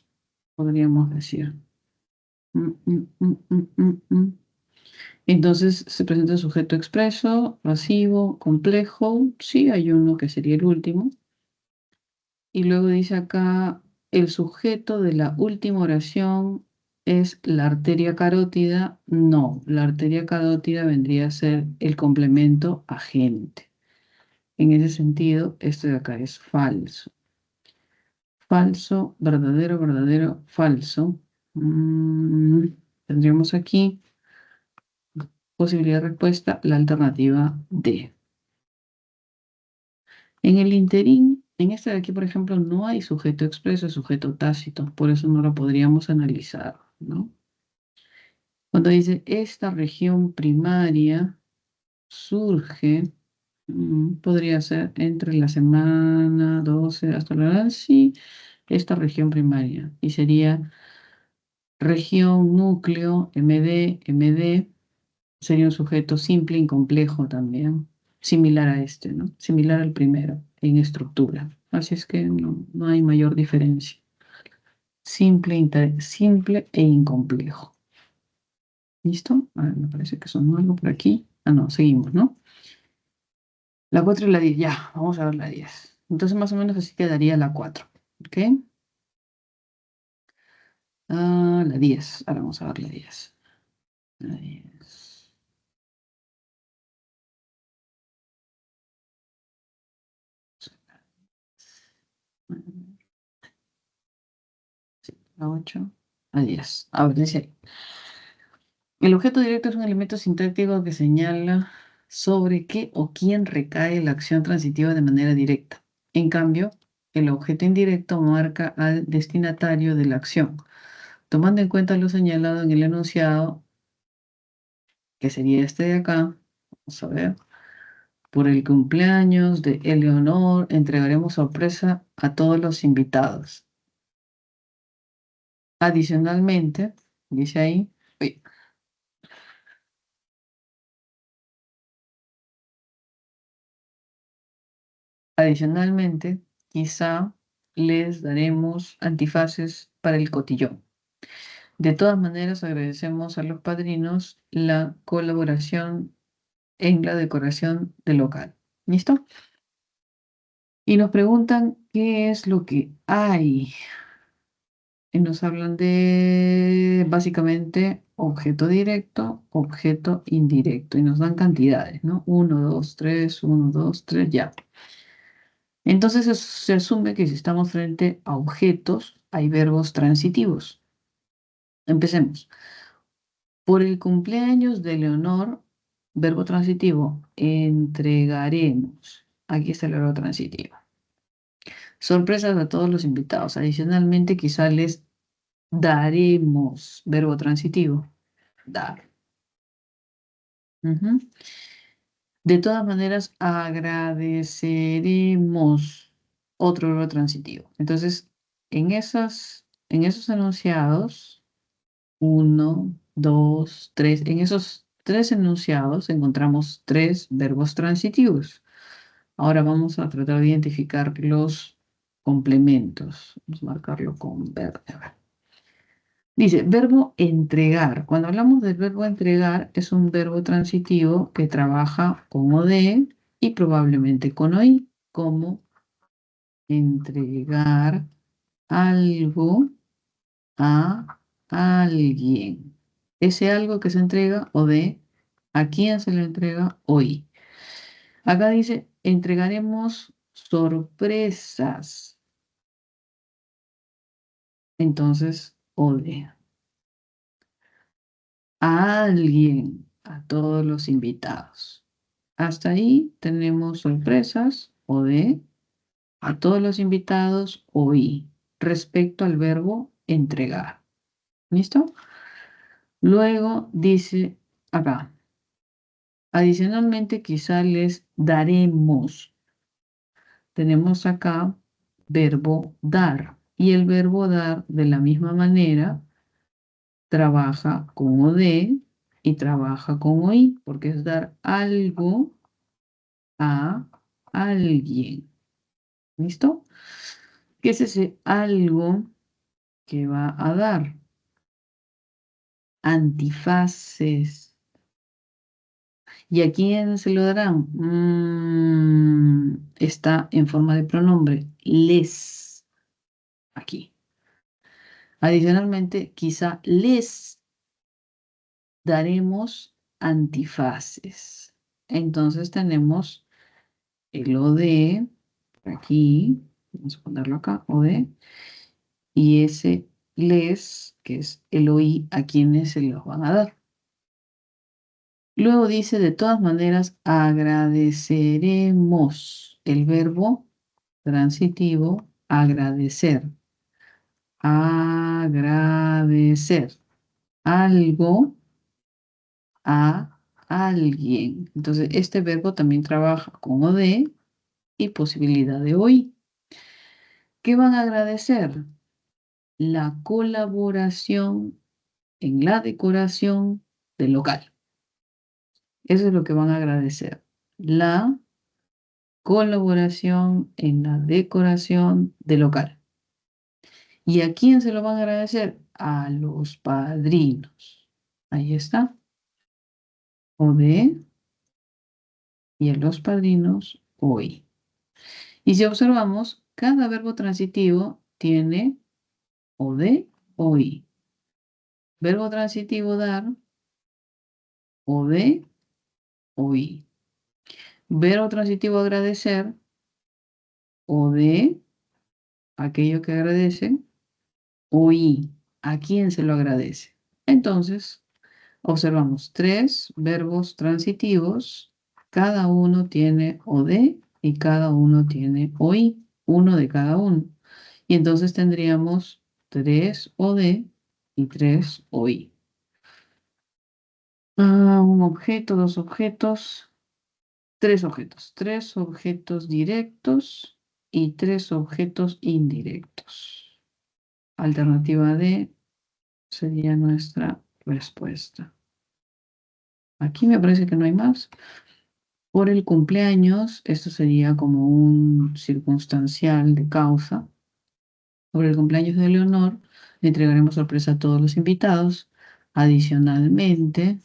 podríamos decir. Mm, mm, mm, mm, mm, mm. Entonces se presenta el sujeto expreso, pasivo, complejo, sí, hay uno que sería el último. Y luego dice acá, el sujeto de la última oración es la arteria carótida. No, la arteria carótida vendría a ser el complemento agente. En ese sentido, esto de acá es falso. Falso, verdadero, verdadero, falso. Tendríamos aquí posibilidad de respuesta, la alternativa D. En el interín, en este de aquí, por ejemplo, no hay sujeto expreso, sujeto tácito, por eso no lo podríamos analizar, ¿no? Cuando dice esta región primaria surge, podría ser entre la semana 12 hasta la edad, sí, esta región primaria, y sería región núcleo, MD, sería un sujeto simple y complejo también, similar a este, ¿no? Similar al primero en estructura. Así es que no hay mayor diferencia. Simple e incomplejo. ¿Listo? A ver, me parece que sonó algo por aquí. Ah, no, seguimos, ¿no? La 4 y la 10, ya, vamos a ver la 10. Entonces más o menos así quedaría la 4, ¿ok? Ah, la 10, ahora vamos a ver la 10. La 10. Sí, la 8, la 10. A ver, dice ahí. El objeto directo es un elemento sintáctico que señala sobre qué o quién recae la acción transitiva de manera directa. En cambio, el objeto indirecto marca al destinatario de la acción. Tomando en cuenta lo señalado en el enunciado, que sería este de acá, vamos a ver, por el cumpleaños de Eleonor entregaremos sorpresa a todos los invitados. Adicionalmente, dice ahí, uy, adicionalmente, quizá les daremos antifaces para el cotillón. De todas maneras, agradecemos a los padrinos la colaboración en la decoración del local. ¿Listo? Y nos preguntan qué es lo que hay. Y nos hablan de básicamente objeto directo, objeto indirecto. Y nos dan cantidades, ¿no? 1, 2, 3, 1, 2, 3, ya. Entonces se asume que si estamos frente a objetos, hay verbos transitivos. Empecemos. Por el cumpleaños de Leonor, verbo transitivo, entregaremos. Aquí está el verbo transitivo. Sorpresas a todos los invitados. Adicionalmente, quizá les daremos, verbo transitivo, dar. Ujú. De todas maneras, agradeceremos, otro verbo transitivo. Entonces, en esos enunciados, uno, dos, tres, en esos tres enunciados encontramos tres verbos transitivos. Ahora vamos a tratar de identificar los complementos. Vamos a marcarlo con verde. A ver. Dice, verbo entregar. Cuando hablamos del verbo entregar, es un verbo transitivo que trabaja con OD y probablemente con OI, como entregar algo a alguien. Ese algo que se entrega OD, ¿a quién se le entrega OI? Acá dice, entregaremos sorpresas. Entonces, OD. A alguien, a todos los invitados. Hasta ahí tenemos sorpresas o de a todos los invitados oí respecto al verbo entregar. ¿Listo? Luego dice acá, Adicionalmente, quizá les daremos. Tenemos acá verbo dar. Y el verbo dar, de la misma manera, trabaja con o de y trabaja con oí, porque es dar algo a alguien. ¿Listo? ¿Qué es ese algo que va a dar? Antifaces. ¿Y a quién se lo darán? Está en forma de pronombre. Les. Aquí. Adicionalmente, quizá les daremos antifaces. Entonces tenemos el o de, por aquí, vamos a ponerlo acá, o de, y ese les, que es el oí, a quienes se los van a dar. Luego dice, de todas maneras, agradeceremos. El verbo transitivo, agradecer. Agradecer algo a alguien. Entonces, este verbo también trabaja con o de y posibilidad de oí. ¿Qué van a agradecer? La colaboración en la decoración del local. Eso es lo que van a agradecer. La colaboración en la decoración del local. ¿Y a quién se lo van a agradecer? A los padrinos. Ahí está. O de y a los padrinos hoy. Y si observamos, cada verbo transitivo tiene o de o y. Verbo transitivo dar, o de o y. Verbo transitivo agradecer, o de aquello que agradece, o y. ¿A quién se lo agradece? Entonces, observamos tres verbos transitivos, cada uno tiene o de y cada uno tiene o y, uno de cada uno. Y entonces tendríamos tres o de y tres o y. Un objeto, dos objetos, tres objetos directos y tres objetos indirectos. Alternativa D sería nuestra respuesta. Aquí me parece que no hay más. Por el cumpleaños, esto sería como un circunstancial de causa. Por el cumpleaños de Leonor, le entregaremos sorpresa a todos los invitados. Adicionalmente,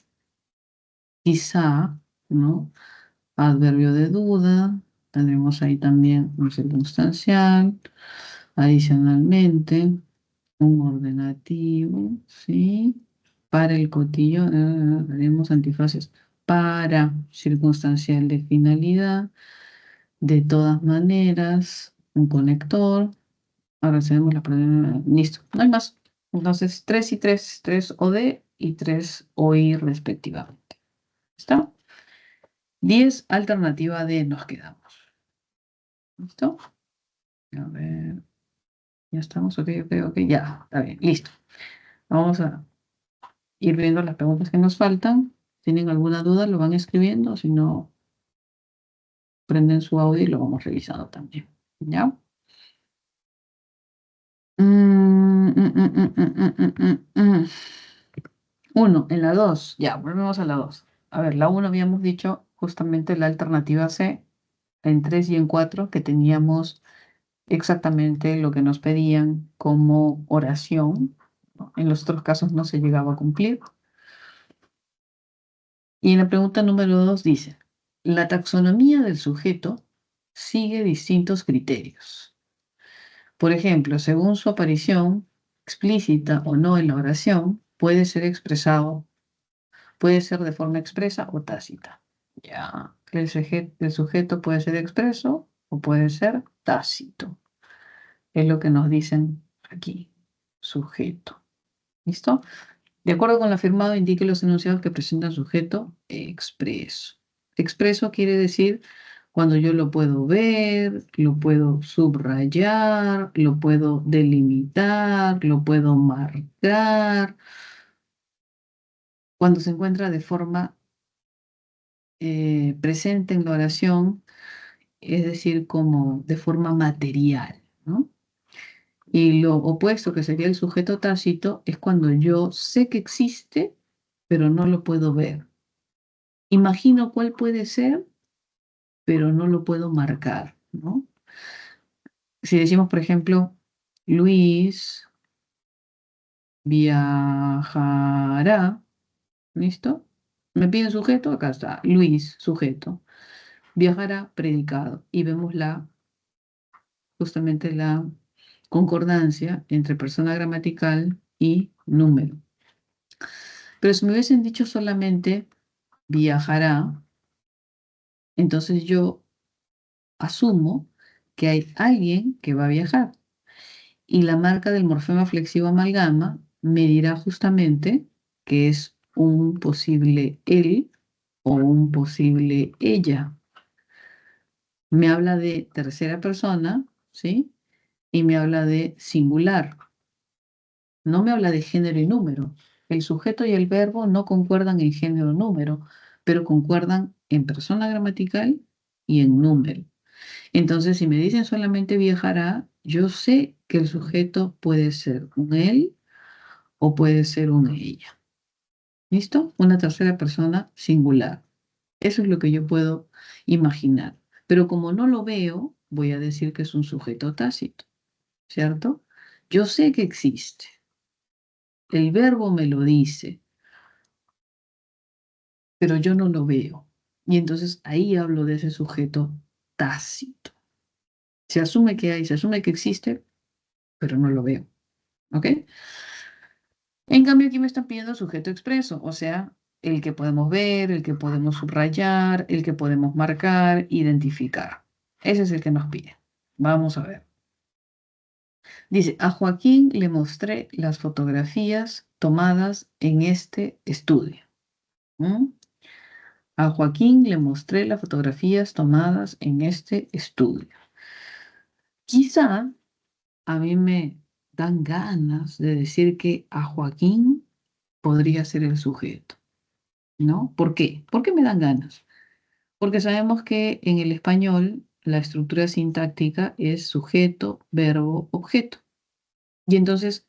quizá, ¿no? Adverbio de duda, tendremos ahí también un circunstancial. Adicionalmente, un ordenativo, ¿sí? Para el cotillo, haremos antifaces para circunstancial de finalidad. De todas maneras, un conector. Ahora hacemos la prueba. Listo, no hay más. Entonces, 3 y 3, 3 OD y 3 OI respectivamente. ¿Está? 10, alternativa D, nos quedamos. ¿Listo? A ver, ya estamos, ok, ya, está bien, listo. Vamos a ir viendo las preguntas que nos faltan. ¿Tienen alguna duda? Lo van escribiendo, si no, prenden su audio y lo vamos revisando también. ¿Ya? Uno, en la 2, ya, volvemos a la 2. A ver, la 1 habíamos dicho justamente la alternativa C, en 3 y en 4, que teníamos exactamente lo que nos pedían como oración, ¿no? En los otros casos no se llegaba a cumplir. Y en la pregunta número 2 dice, la taxonomía del sujeto sigue distintos criterios. Por ejemplo, según su aparición, explícita o no en la oración, puede ser expresado, puede ser de forma expresa o tácita. Ya, el sujeto puede ser expreso o puede ser tácito. Es lo que nos dicen aquí, sujeto. ¿Listo? De acuerdo con lo afirmado, indique los enunciados que presentan sujeto expreso. Expreso quiere decir cuando yo lo puedo ver, lo puedo subrayar, lo puedo delimitar, lo puedo marcar, cuando se encuentra de forma presente en la oración, es decir, como de forma material, ¿no? Y lo opuesto, que sería el sujeto tácito, es cuando yo sé que existe, pero no lo puedo ver. Imagino cuál puede ser, pero no lo puedo marcar, ¿no? Si decimos, por ejemplo, Luis viajará, ¿listo? Me piden sujeto, acá está, Luis, sujeto. Viajará, predicado. Y vemos justamente la concordancia entre persona gramatical y número. Pero si me hubiesen dicho solamente viajará, entonces yo asumo que hay alguien que va a viajar. Y la marca del morfema flexivo amalgama me dirá justamente que es un posible él o un posible ella. Me habla de tercera persona, ¿sí? Y me habla de singular. No me habla de género y número. El sujeto y el verbo no concuerdan en género o número, pero concuerdan en persona gramatical y en número. Entonces, si me dicen solamente viajará, yo sé que el sujeto puede ser un él o puede ser un ella. ¿Listo? Una tercera persona singular. Eso es lo que yo puedo imaginar. Pero como no lo veo, voy a decir que es un sujeto tácito, ¿cierto? Yo sé que existe. El verbo me lo dice, pero yo no lo veo. Y entonces ahí hablo de ese sujeto tácito. Se asume que hay, se asume que existe, pero no lo veo. ¿Ok? En cambio, aquí me están pidiendo sujeto expreso, o sea, el que podemos ver, el que podemos subrayar, el que podemos marcar, identificar. Ese es el que nos pide. Vamos a ver. Dice, a Joaquín le mostré las fotografías tomadas en este estudio. ¿Mm? A Joaquín le mostré las fotografías tomadas en este estudio. Quizá a mí me dan ganas de decir que a Joaquín podría ser el sujeto, ¿no? ¿Por qué? ¿Por qué me dan ganas? Porque sabemos que en el español la estructura sintáctica es sujeto, verbo, objeto. Y entonces,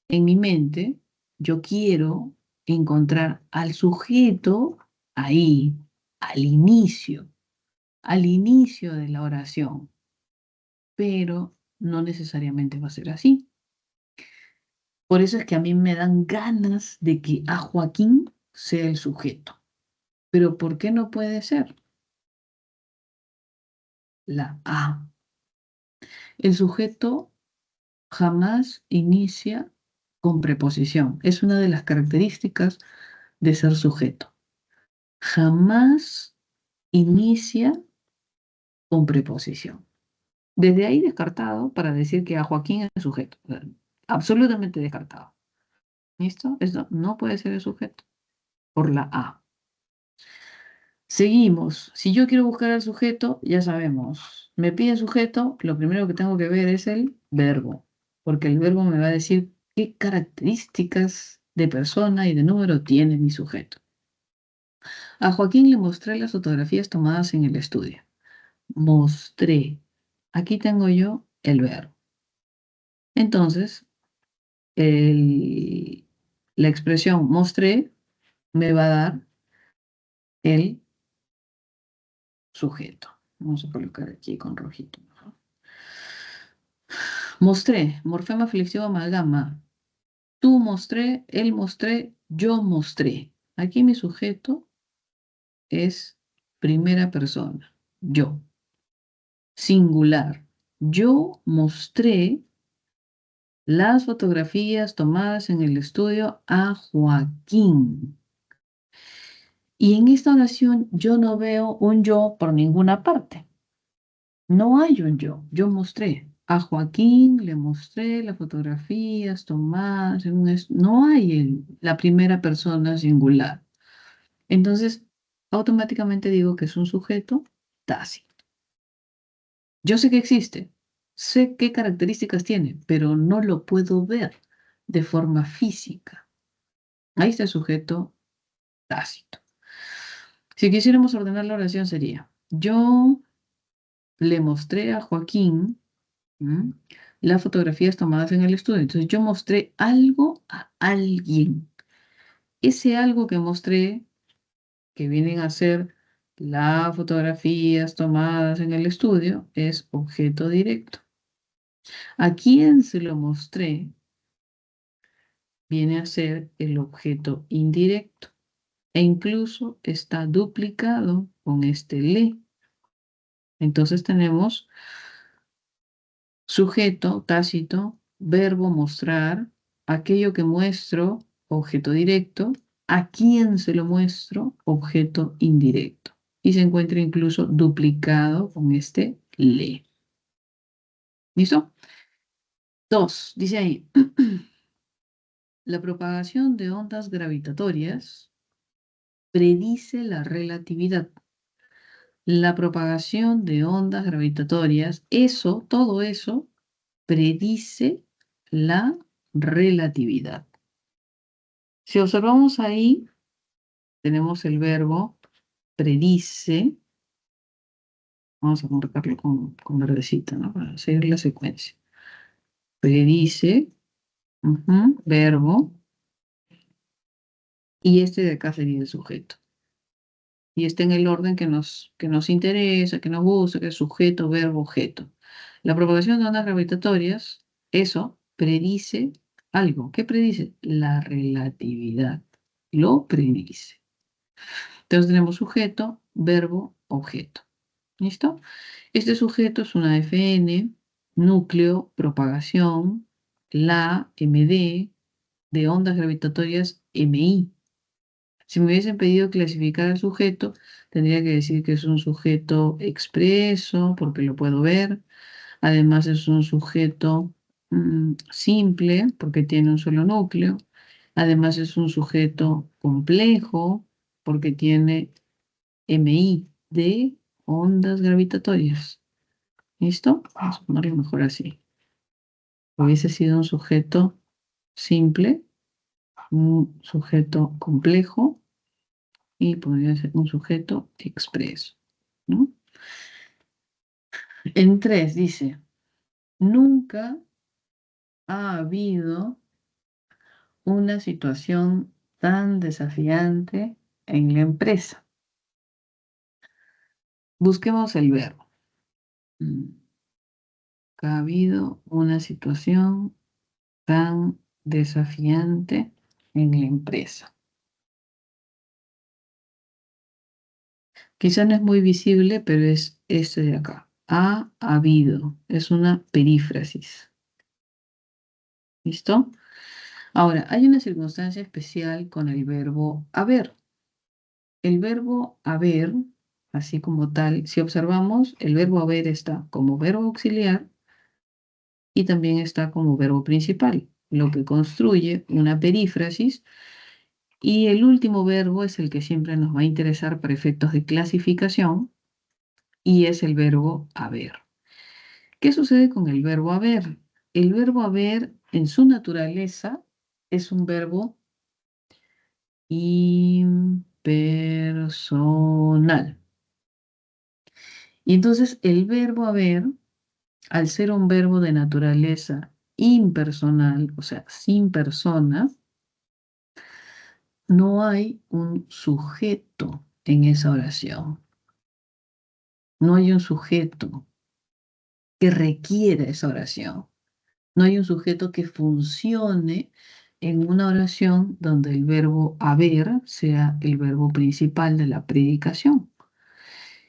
en mi mente, yo quiero encontrar al sujeto ahí, al al inicio de la oración, pero no necesariamente va a ser así. Por eso es que a mí me dan ganas de que a Joaquín sea el sujeto. Pero ¿por qué no puede ser? La A. El sujeto jamás inicia con preposición. Es una de las características de ser sujeto. Jamás inicia con preposición. Desde ahí descartado para decir que a Joaquín es sujeto. O sea, absolutamente descartado. ¿Listo? Esto no puede ser el sujeto por la A. Seguimos. Si yo quiero buscar al sujeto, ya sabemos. Me pide sujeto, lo primero que tengo que ver es el verbo, porque el verbo me va a decir qué características de persona y de número tiene mi sujeto. A Joaquín le mostré las fotografías tomadas en el estudio. Mostré. Aquí tengo yo el verbo. Entonces, la expresión mostré me va a dar el sujeto. Vamos a colocar aquí con rojito. Mostré, morfema flexivo amalgama. Tú mostré, él mostré, yo mostré. Aquí mi sujeto es primera persona, yo. Singular. Yo mostré las fotografías tomadas en el estudio a Joaquín. Y en esta oración yo no veo un yo por ninguna parte. No hay un yo. Yo mostré. A Joaquín le mostré las fotografías tomadas en no hay la primera persona singular. Entonces, automáticamente digo que es un sujeto tácito. Yo sé que existe, sé qué características tiene, pero no lo puedo ver de forma física. Ahí está el sujeto tácito. Si quisiéramos ordenar la oración sería, yo le mostré a Joaquín las fotografías tomadas en el estudio. Entonces yo mostré algo a alguien. Ese algo que mostré, que vienen a ser las fotografías tomadas en el estudio, es objeto directo. ¿A quién se lo mostré? Viene a ser el objeto indirecto. E incluso está duplicado con este le. Entonces tenemos sujeto tácito, verbo mostrar, aquello que muestro, objeto directo, a quién se lo muestro, objeto indirecto. Y se encuentra incluso duplicado con este le. ¿Listo? 2, dice ahí, la propagación de ondas gravitatorias predice la relatividad. La propagación de ondas gravitatorias, eso, todo eso, predice la relatividad. Si observamos ahí, tenemos el verbo predice. Vamos a marcarlo con verdecita, ¿no? Para seguir la secuencia. Predice, verbo, y este de acá sería el sujeto. Y está en el orden que nos interesa, que nos gusta, que es sujeto, verbo, objeto. La propagación de ondas gravitatorias, eso predice algo. ¿Qué predice? La relatividad. Lo predice. Entonces tenemos sujeto, verbo, objeto. ¿Listo? Este sujeto es una FN, núcleo, propagación, la, MD, de ondas gravitatorias, MI. Si me hubiesen pedido clasificar al sujeto, tendría que decir que es un sujeto expreso, porque lo puedo ver. Además es un sujeto simple, porque tiene un solo núcleo. Además es un sujeto complejo, porque tiene MI de ondas gravitatorias. ¿Listo? Vamos a ponerlo mejor así. Hubiese sido un sujeto simple, un sujeto complejo y podría ser un sujeto expreso, ¿no? En 3 dice, nunca ha habido una situación tan desafiante en la empresa. Busquemos el verbo. Nunca ha habido una situación tan desafiante en la empresa. Quizá no es muy visible, pero es este de acá. Ha habido. Es una perífrasis. ¿Listo? Ahora, hay una circunstancia especial con el verbo haber. El verbo haber, así como tal, si observamos, el verbo haber está como verbo auxiliar y también está como verbo principal, lo que construye una perífrasis. Y el último verbo es el que siempre nos va a interesar para efectos de clasificación y es el verbo haber. ¿Qué sucede con el verbo haber? El verbo haber en su naturaleza es un verbo impersonal. Y entonces el verbo haber, al ser un verbo de naturaleza impersonal, o sea, sin persona, no hay un sujeto en esa oración. No hay un sujeto que requiera esa oración. No hay un sujeto que funcione en una oración donde el verbo haber sea el verbo principal de la predicación.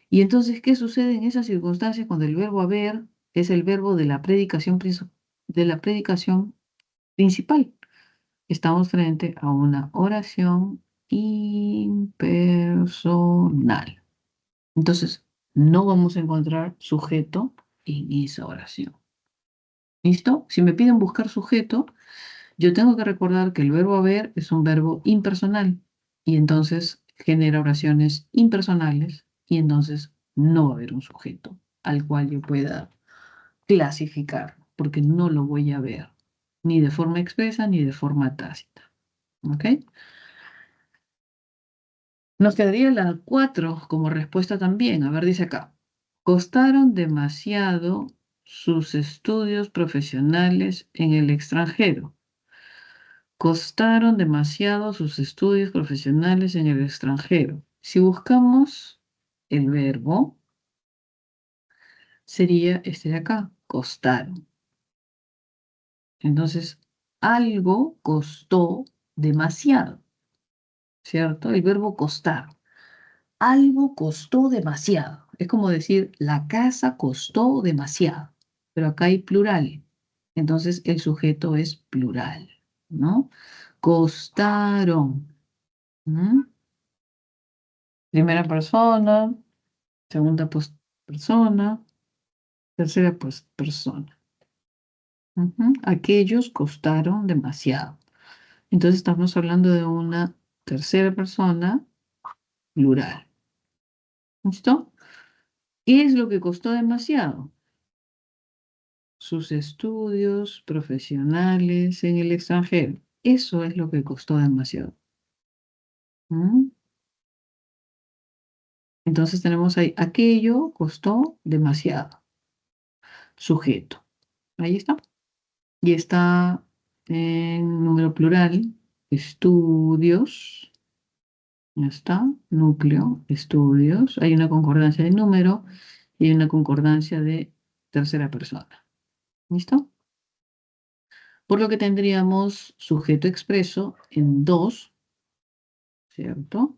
Y entonces, ¿qué sucede en esas circunstancias cuando el verbo haber es el verbo de la predicación, principal? Estamos frente a una oración impersonal. Entonces, no vamos a encontrar sujeto en esa oración. ¿Listo? Si me piden buscar sujeto, yo tengo que recordar que el verbo haber es un verbo impersonal y entonces genera oraciones impersonales y entonces no va a haber un sujeto al cual yo pueda clasificar porque no lo voy a ver ni de forma expresa ni de forma tácita. ¿Ok? Nos quedaría la 4 como respuesta también. A ver, dice acá. Costaron demasiado sus estudios profesionales en el extranjero. Costaron demasiado sus estudios profesionales en el extranjero. Si buscamos el verbo, sería este de acá, costaron. Entonces, algo costó demasiado, ¿cierto? El verbo costar. Algo costó demasiado. Es como decir, la casa costó demasiado, pero acá hay plural. Entonces, el sujeto es plural, ¿no? Costaron. ¿Mm? Primera persona, segunda persona, tercera persona. Ujú. Aquellos costaron demasiado. Entonces estamos hablando de una tercera persona plural. ¿Listo? ¿Qué es lo que costó demasiado? Sus estudios profesionales en el extranjero. Eso es lo que costó demasiado. ¿Mm? Entonces tenemos ahí, aquello costó demasiado. Sujeto. Ahí está. Y está en número plural, estudios. Ya está, núcleo, estudios. Hay una concordancia de número y una concordancia de tercera persona. ¿Listo? Por lo que tendríamos sujeto expreso en 2, ¿cierto?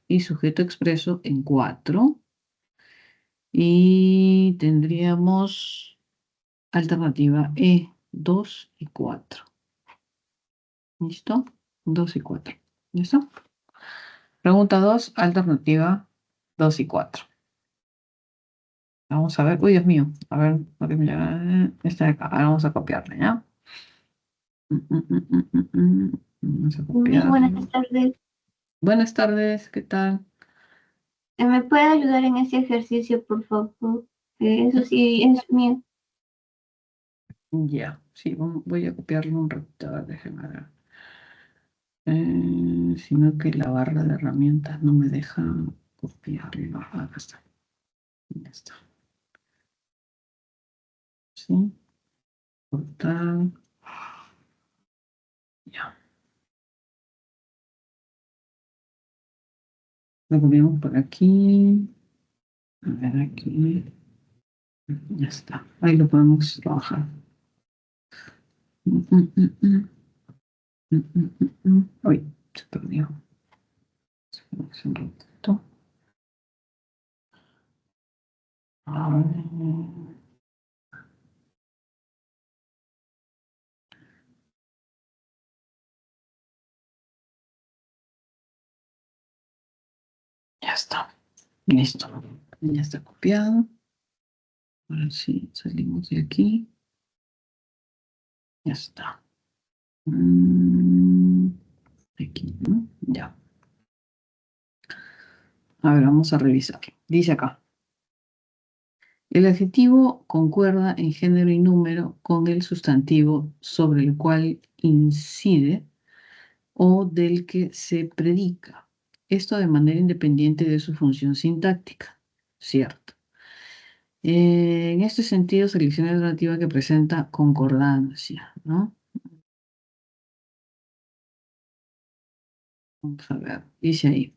Y sujeto expreso en 4. Y tendríamos alternativa E, 2 y 4. ¿Listo? 2 y 4. ¿Listo? Pregunta 2, alternativa 2 y 4. Vamos a ver. Uy, Dios mío. A ver, esta de acá. Ahora vamos a copiarla, ¿ya? Vamos a Muy buenas copiarlo. tardes. Buenas tardes, ¿qué tal? ¿Me puede ayudar en ese ejercicio, por favor? Eso sí es mío. Ya, sí, voy a copiarlo un ratito. A ver, déjenme ver. Sino que la barra de herramientas no me deja copiarlo. Acá está. Ya está. Sí, cortar. Ya. Lo copiamos por aquí. A ver, aquí. Ya está. Ahí lo podemos trabajar. Uy, se perdió. Esperemos un ratito. A ver. Ya está. Listo. Ya está copiado. Ahora sí, salimos de aquí. Ya está. Aquí, ¿no? Ya. A ver, vamos a revisar. Dice acá. El adjetivo concuerda en género y número con el sustantivo sobre el cual incide o del que se predica. Esto de manera independiente de su función sintáctica. Cierto. En este sentido, selecciona la alternativa que presenta concordancia, ¿no? Vamos a ver, dice ahí.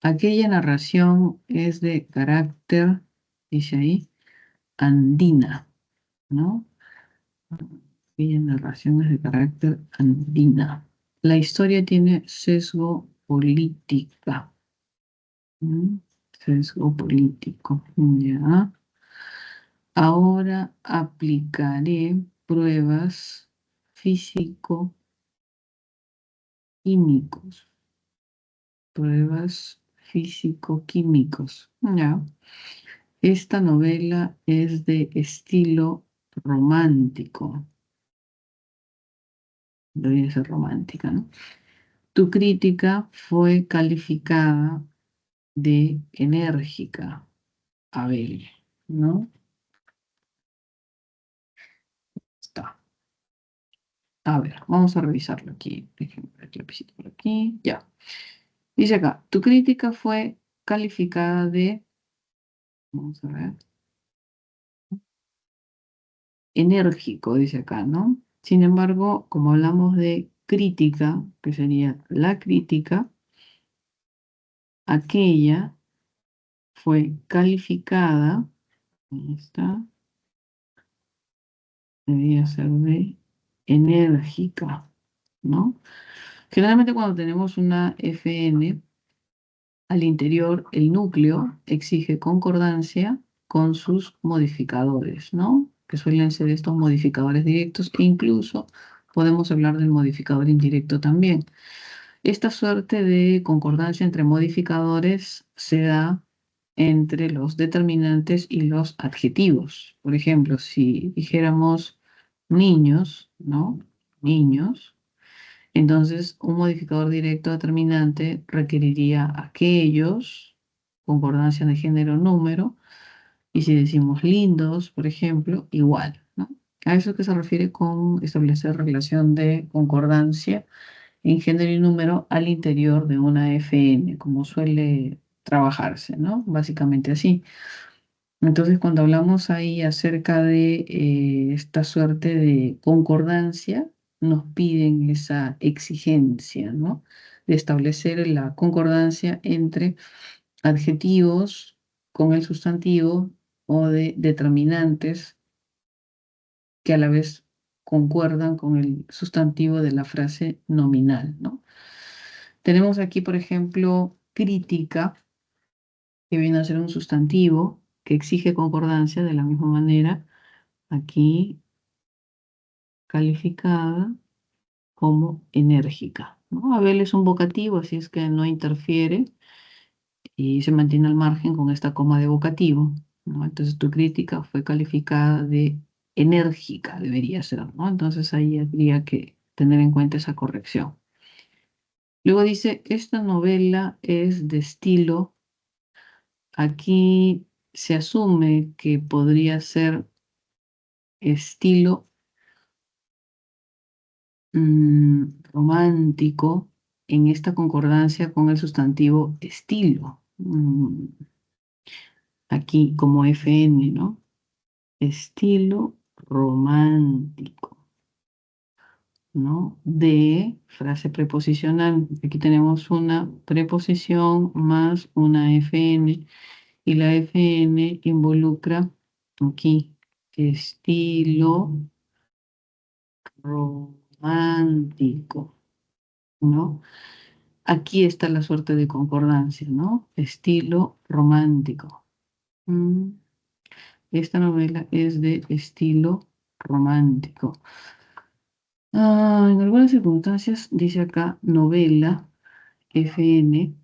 Aquella narración es de carácter, dice ahí, andina, ¿no? Aquella narración es de carácter andina. La historia tiene sesgo política. Sesgo político, ya. Ahora aplicaré pruebas físico-químicos. Pruebas físico-químicos. Ya. Esta novela es de estilo romántico. Debería ser romántica, ¿no? Tu crítica fue calificada de enérgica, Abel, ¿no? Está. A ver, vamos a revisarlo aquí. Déjenme ver el lapicito por aquí. Ya. Dice acá, tu crítica fue calificada de, vamos a ver, enérgico, dice acá, ¿no? Sin embargo, como hablamos de crítica, que sería la crítica, aquella fue calificada, ahí está, debería ser de enérgica, ¿no? Generalmente cuando tenemos una FN, al interior el núcleo exige concordancia con sus modificadores, ¿no? Que suelen ser estos modificadores directos e incluso podemos hablar del modificador indirecto también. Esta suerte de concordancia entre modificadores se da entre los determinantes y los adjetivos. Por ejemplo, si dijéramos niños, ¿no? Niños, entonces un modificador directo determinante requeriría aquellos, concordancia de género número, y si decimos lindos, por ejemplo, igual, ¿no? A eso que se refiere con establecer relación de concordancia en género y número al interior de una FN, como suele trabajarse, ¿no? Básicamente así. Entonces, cuando hablamos ahí acerca de esta suerte de concordancia, nos piden esa exigencia, ¿no? De establecer la concordancia entre adjetivos con el sustantivo o de determinantes que a la vez concuerdan con el sustantivo de la frase nominal, ¿no? Tenemos aquí, por ejemplo, crítica, que viene a ser un sustantivo que exige concordancia de la misma manera, aquí calificada como enérgica, ¿no? Abel es un vocativo, así es que no interfiere y se mantiene al margen con esta coma de vocativo, ¿no? Entonces tu crítica fue calificada de enérgica, debería ser, ¿no? Entonces ahí habría que tener en cuenta esa corrección. Luego dice, esta novela es de estilo. Aquí se asume que podría ser estilo romántico en esta concordancia con el sustantivo estilo. Aquí como FN, ¿no? Estilo romántico, ¿no? De frase preposicional. Aquí tenemos una preposición más una FN y la FN involucra aquí estilo romántico, ¿no? Aquí está la suerte de concordancia, ¿no? Estilo romántico. Esta novela es de estilo romántico. En algunas circunstancias dice acá novela, FN.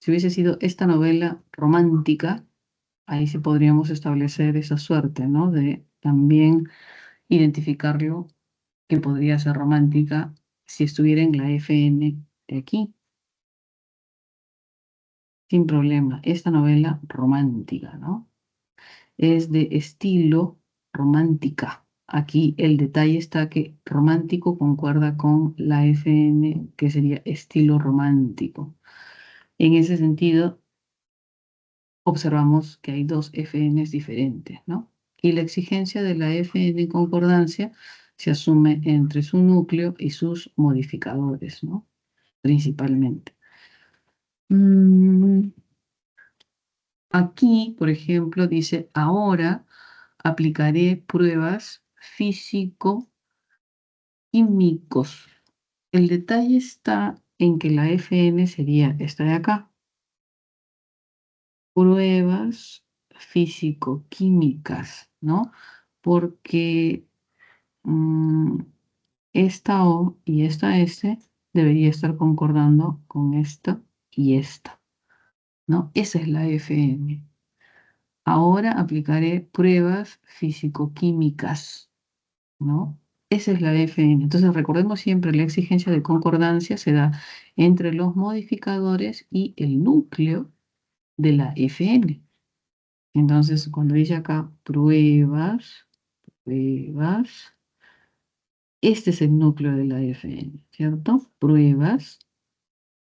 Si hubiese sido esta novela romántica, ahí sí podríamos establecer esa suerte, ¿no? De también identificarlo que podría ser romántica si estuviera en la FN de aquí. Sin problema. Esta novela romántica, ¿no? Es de estilo romántica. Aquí el detalle está que romántico concuerda con la FN, que sería estilo romántico. En ese sentido, observamos que hay dos FNs diferentes, ¿no? Y la exigencia de la FN en concordancia se asume entre su núcleo y sus modificadores, ¿no? Principalmente. Aquí, por ejemplo, dice, ahora aplicaré pruebas físico-químicos. El detalle está en que la FN sería esta de acá. Pruebas físico-químicas, ¿no? Porque esta O y esta S debería estar concordando con esta y esta, ¿no? Esa es la FN. Ahora aplicaré pruebas físico-químicas, ¿no? Esa es la FN. Entonces recordemos siempre la exigencia de concordancia se da entre los modificadores y el núcleo de la FN. Entonces cuando dice acá pruebas, Este es el núcleo de la FN, ¿cierto? Pruebas.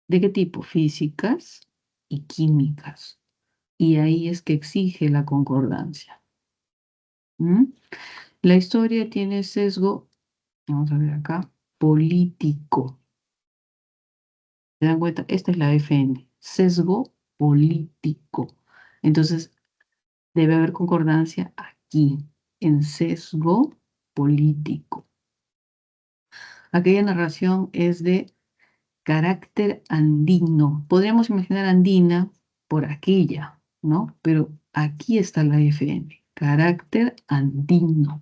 ¿De qué tipo? Físicas y químicas. Y ahí es que exige la concordancia. ¿Mm? La historia tiene sesgo, vamos a ver acá, político. ¿Se dan cuenta? Esta es la FN, sesgo político. Entonces, debe haber concordancia aquí, en sesgo político. Aquella narración es de carácter andino. Podríamos imaginar andina por aquella, ¿no? Pero aquí está la FN, carácter andino.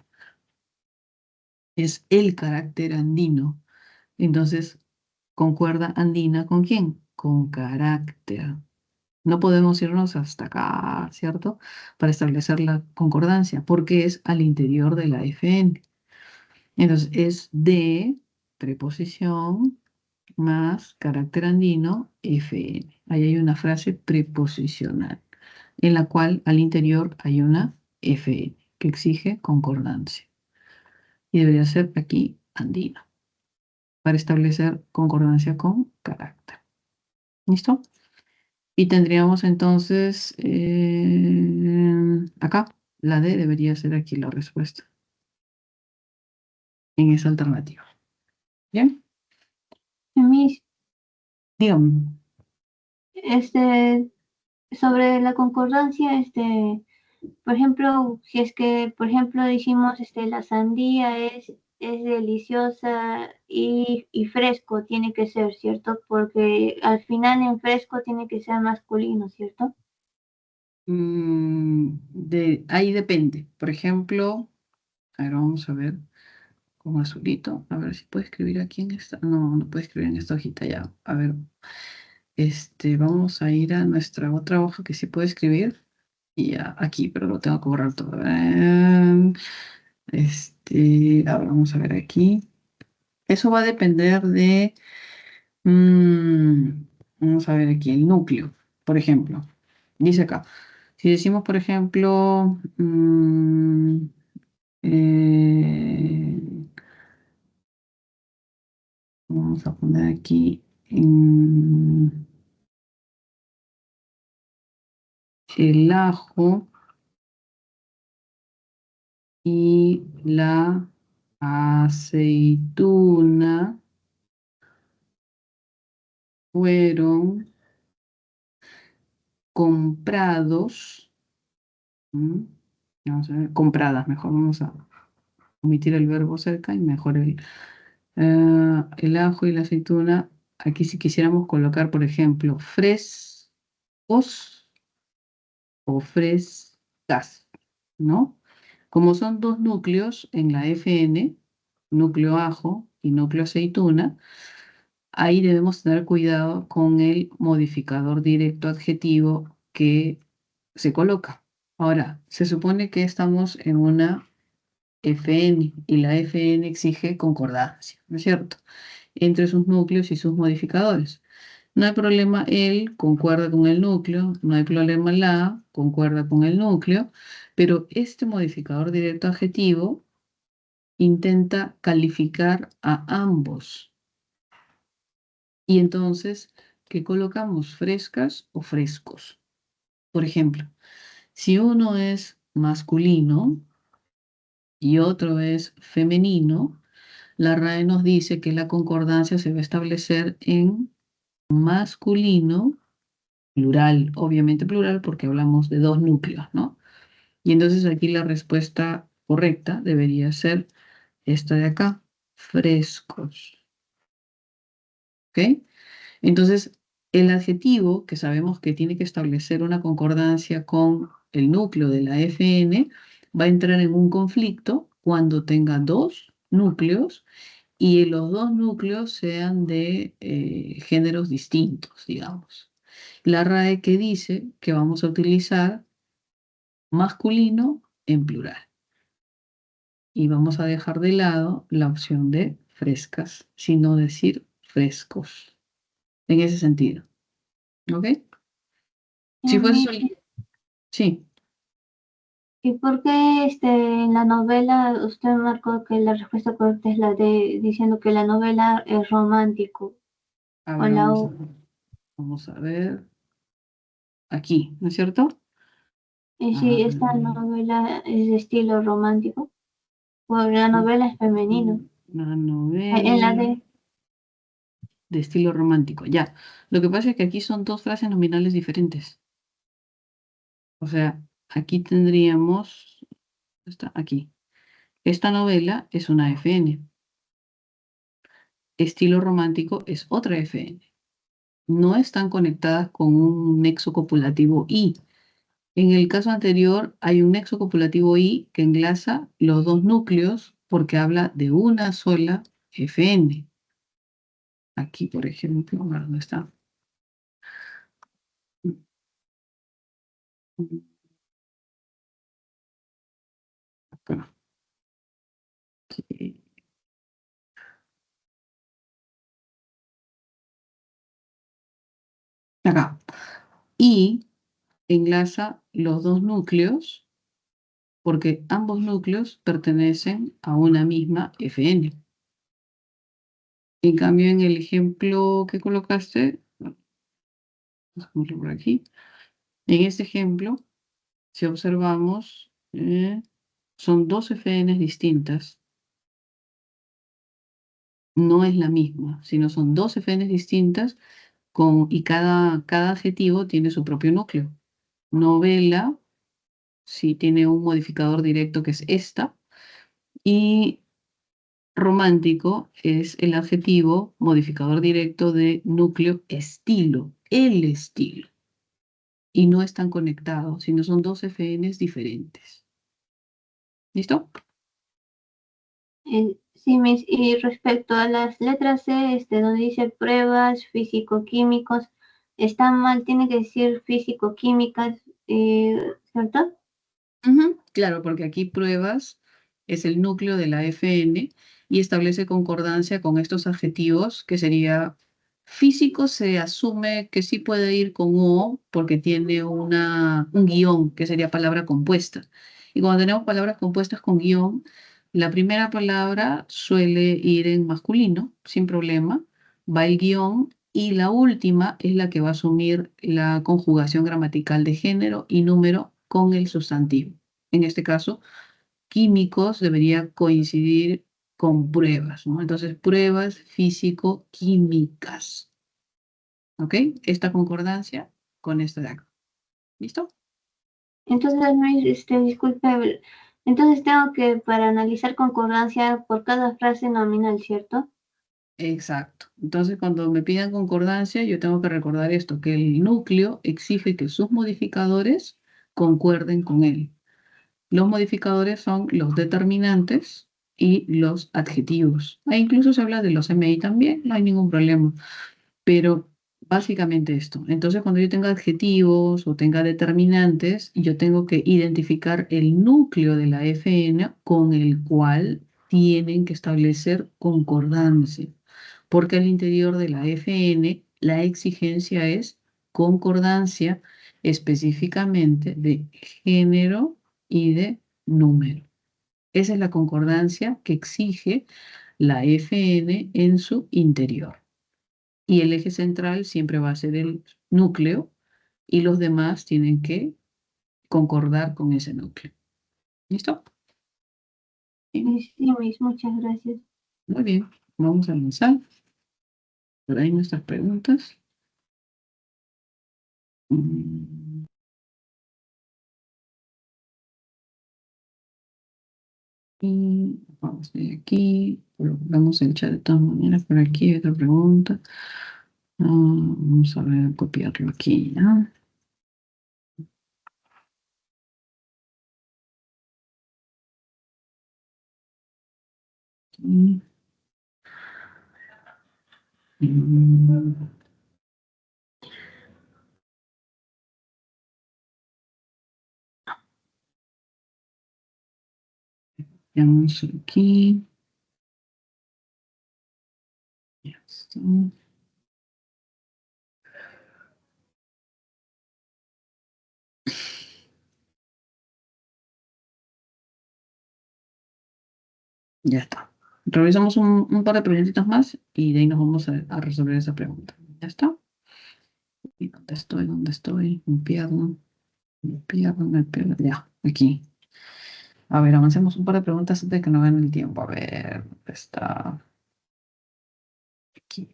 Es el carácter andino. Entonces, concuerda andina ¿con quién? Con carácter. No podemos irnos hasta acá, ¿cierto? Para establecer la concordancia, porque es al interior de la FN. Entonces, es de preposición más carácter andino, FN. Ahí hay una frase preposicional, en la cual al interior hay una FN, que exige concordancia. Y debería ser aquí andino, para establecer concordancia con carácter. ¿Listo? Y tendríamos entonces, acá, la D debería ser aquí la respuesta, en esa alternativa. ¿Bien? Miss, Dígame. sobre la concordancia, por ejemplo, si es que, por ejemplo, decimos, la sandía es deliciosa y fresco tiene que ser, ¿cierto? Porque al final en fresco tiene que ser masculino, ¿cierto? Ahí depende. Por ejemplo, a ver, vamos a ver con azulito. A ver si puedo escribir aquí en esta. No, no puedo escribir en esta hojita ya. A ver, vamos a ir a nuestra otra hoja que sí puedo escribir. Y ya, aquí, pero lo tengo que borrar todo. A ver, vamos a ver aquí. Eso va a depender de, vamos a ver aquí, el núcleo, por ejemplo. Dice acá, si decimos, por ejemplo, eh, vamos a poner aquí el ajo y la aceituna fueron comprados, vamos a ver, compradas, mejor vamos a omitir el verbo cerca y mejor el ajo y la aceituna. Aquí si quisiéramos colocar, por ejemplo, frescos o frescas, ¿no? Como son dos núcleos en la FN, núcleo ajo y núcleo aceituna, ahí debemos tener cuidado con el modificador directo adjetivo que se coloca. Ahora, se supone que estamos en una FN y la FN exige concordancia, ¿no es cierto? Entre sus núcleos y sus modificadores. No hay problema, él concuerda con el núcleo, no hay problema, la concuerda con el núcleo, pero este modificador directo adjetivo intenta calificar a ambos. Y entonces, ¿qué colocamos? ¿Frescas o frescos? Por ejemplo, si uno es masculino y otro es femenino, la RAE nos dice que la concordancia se va a establecer en masculino, plural, obviamente plural porque hablamos de dos núcleos, ¿no? Y entonces aquí la respuesta correcta debería ser esta de acá, frescos. ¿Ok? Entonces, el adjetivo que sabemos que tiene que establecer una concordancia con el núcleo de la FN va a entrar en un conflicto cuando tenga dos núcleos y los dos núcleos sean de géneros distintos, digamos. La RAE que dice que vamos a utilizar masculino en plural y vamos a dejar de lado la opción de frescas, sino decir frescos, en ese sentido. ¿Ok? Si fuese Miss, solo... Sí, ¿Y por qué en la novela usted marcó que la respuesta correcta es la de diciendo que la novela es romántico? A O ver, la vamos a U. ver. Vamos a ver. Aquí, ¿no es cierto? Y A si esta ver, novela es de estilo romántico, pues la novela es femenino. una En la novela de, de estilo romántico. Ya. Lo que pasa es que aquí son dos frases nominales diferentes. O sea, aquí tendríamos. Está aquí. Esta novela es una FN. Estilo romántico es otra FN. No están conectadas con un nexo copulativo I. En el caso anterior hay un nexo copulativo I que enlaza los dos núcleos porque habla de una sola FN. Aquí, por ejemplo, a ver, ¿dónde está? Acá. Sí. Acá. Y enlaza los dos núcleos porque ambos núcleos pertenecen a una misma FN. En cambio, en el ejemplo que colocaste, vamos por aquí, en este ejemplo, si observamos, son dos FNs distintas. No es la misma, sino son dos FNs distintas y cada adjetivo tiene su propio núcleo. Novela, sí tiene un modificador directo que es esta, y romántico es el adjetivo modificador directo de núcleo estilo, el estilo. Y no están conectados, sino son dos FNs diferentes. ¿Listo? sí, y respecto a las letras C, donde dice pruebas físico-químicos, está mal, tiene que decir físico-químicas, ¿cierto? Claro, porque aquí pruebas es el núcleo de la FN y establece concordancia con estos adjetivos, que sería físico, se asume que sí puede ir con O porque tiene un guión, que sería palabra compuesta. Y cuando tenemos palabras compuestas con guión, la primera palabra suele ir en masculino, sin problema, va el guión y la última es la que va a asumir la conjugación gramatical de género y número con el sustantivo. En este caso, químicos debería coincidir con pruebas, ¿no? Entonces, pruebas físico-químicas. ¿Ok? Esta concordancia con esta de acá. ¿Listo? Entonces, disculpe, entonces tengo que, para analizar concordancia por cada frase nominal, ¿cierto? Exacto. Entonces, cuando me pidan concordancia, yo tengo que recordar esto, que el núcleo exige que sus modificadores concuerden con él. Los modificadores son los determinantes y los adjetivos. E incluso se habla de los MI también, no hay ningún problema. Pero básicamente esto. Entonces, cuando yo tenga adjetivos o tenga determinantes, yo tengo que identificar el núcleo de la FN con el cual tienen que establecer concordancia. Porque al interior de la FN la exigencia es concordancia específicamente de género y de número. Esa es la concordancia que exige la FN en su interior. Y el eje central siempre va a ser el núcleo y los demás tienen que concordar con ese núcleo. ¿Listo? Bien, Sí, muchas gracias. muy bien, vamos a avanzar. Por ahí nuestras preguntas. Mm, Y vamos de aquí, vamos el chat de todas maneras. Por aquí hay otra pregunta. Vamos a ver, copiarlo aquí, ¿ya? Aquí. Mm, Veamos aquí. Ya está. Ya está. Revisamos un par de preguntitas más y de ahí nos vamos a resolver esa pregunta. ¿Ya está? ¿Y dónde estoy? ¿Dónde estoy? Me pierdo. Me pierdo, me pierdo. Ya, aquí. A ver, avancemos un par de preguntas antes de que nos gane el tiempo. A ver, ¿dónde está? Aquí.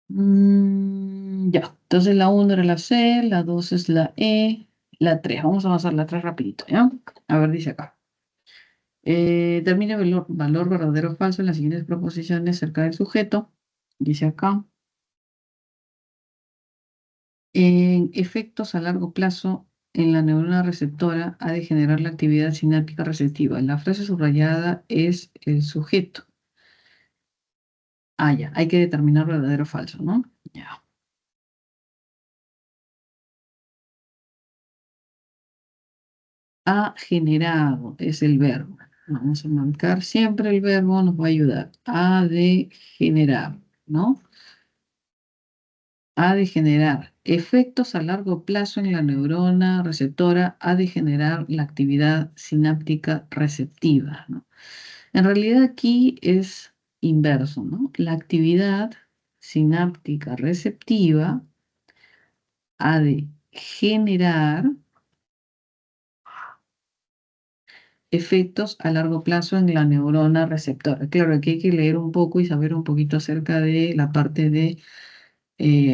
Ya, entonces la 1 era la C, la 2 es la E, la 3. Vamos a avanzar la 3 rapidito, ¿ya? A ver, dice acá. Termine valor verdadero o falso en las siguientes proposiciones cerca del sujeto. Dice acá. En efectos a largo plazo, en la neurona receptora ha de generar la actividad sináptica receptiva. La frase subrayada es el sujeto. Ah, ya, hay que determinar verdadero o falso, ¿no? Ya. Ha generado es el verbo. Vamos a marcar siempre el verbo, nos va a ayudar. Ha de generar, ¿no? Ha de generar efectos a largo plazo en la neurona receptora, ha de generar la actividad sináptica receptiva, ¿no? En realidad aquí es inverso, ¿no? La actividad sináptica receptiva ha de generar efectos a largo plazo en la neurona receptora. Claro, aquí hay que leer un poco y saber un poquito acerca de la parte de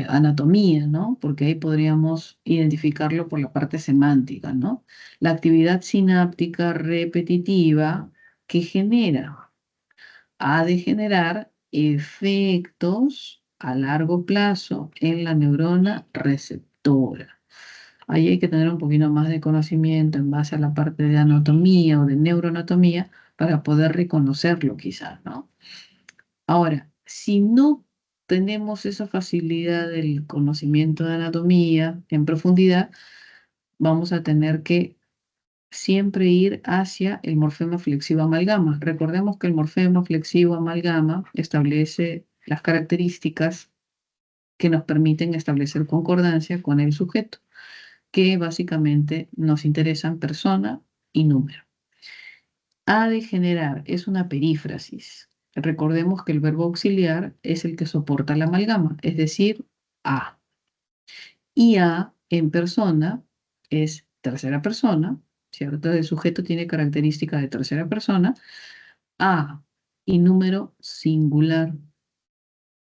anatomía, ¿no? Porque ahí podríamos identificarlo por la parte semántica, ¿no? La actividad sináptica repetitiva que genera, ha de generar efectos a largo plazo en la neurona receptora. Ahí hay que tener un poquito más de conocimiento en base a la parte de anatomía o de neuroanatomía para poder reconocerlo quizás, ¿no? Ahora, si no tenemos esa facilidad del conocimiento de anatomía en profundidad, vamos a tener que siempre ir hacia el morfema flexivo amalgama. Recordemos que el morfema flexivo amalgama establece las características que nos permiten establecer concordancia con el sujeto, que básicamente nos interesan persona y número. Ha de generar es una perífrasis. Recordemos que el verbo auxiliar es el que soporta la amalgama, es decir, a. Y a en persona es tercera persona, ¿cierto? El sujeto tiene característica de tercera persona, a y número singular.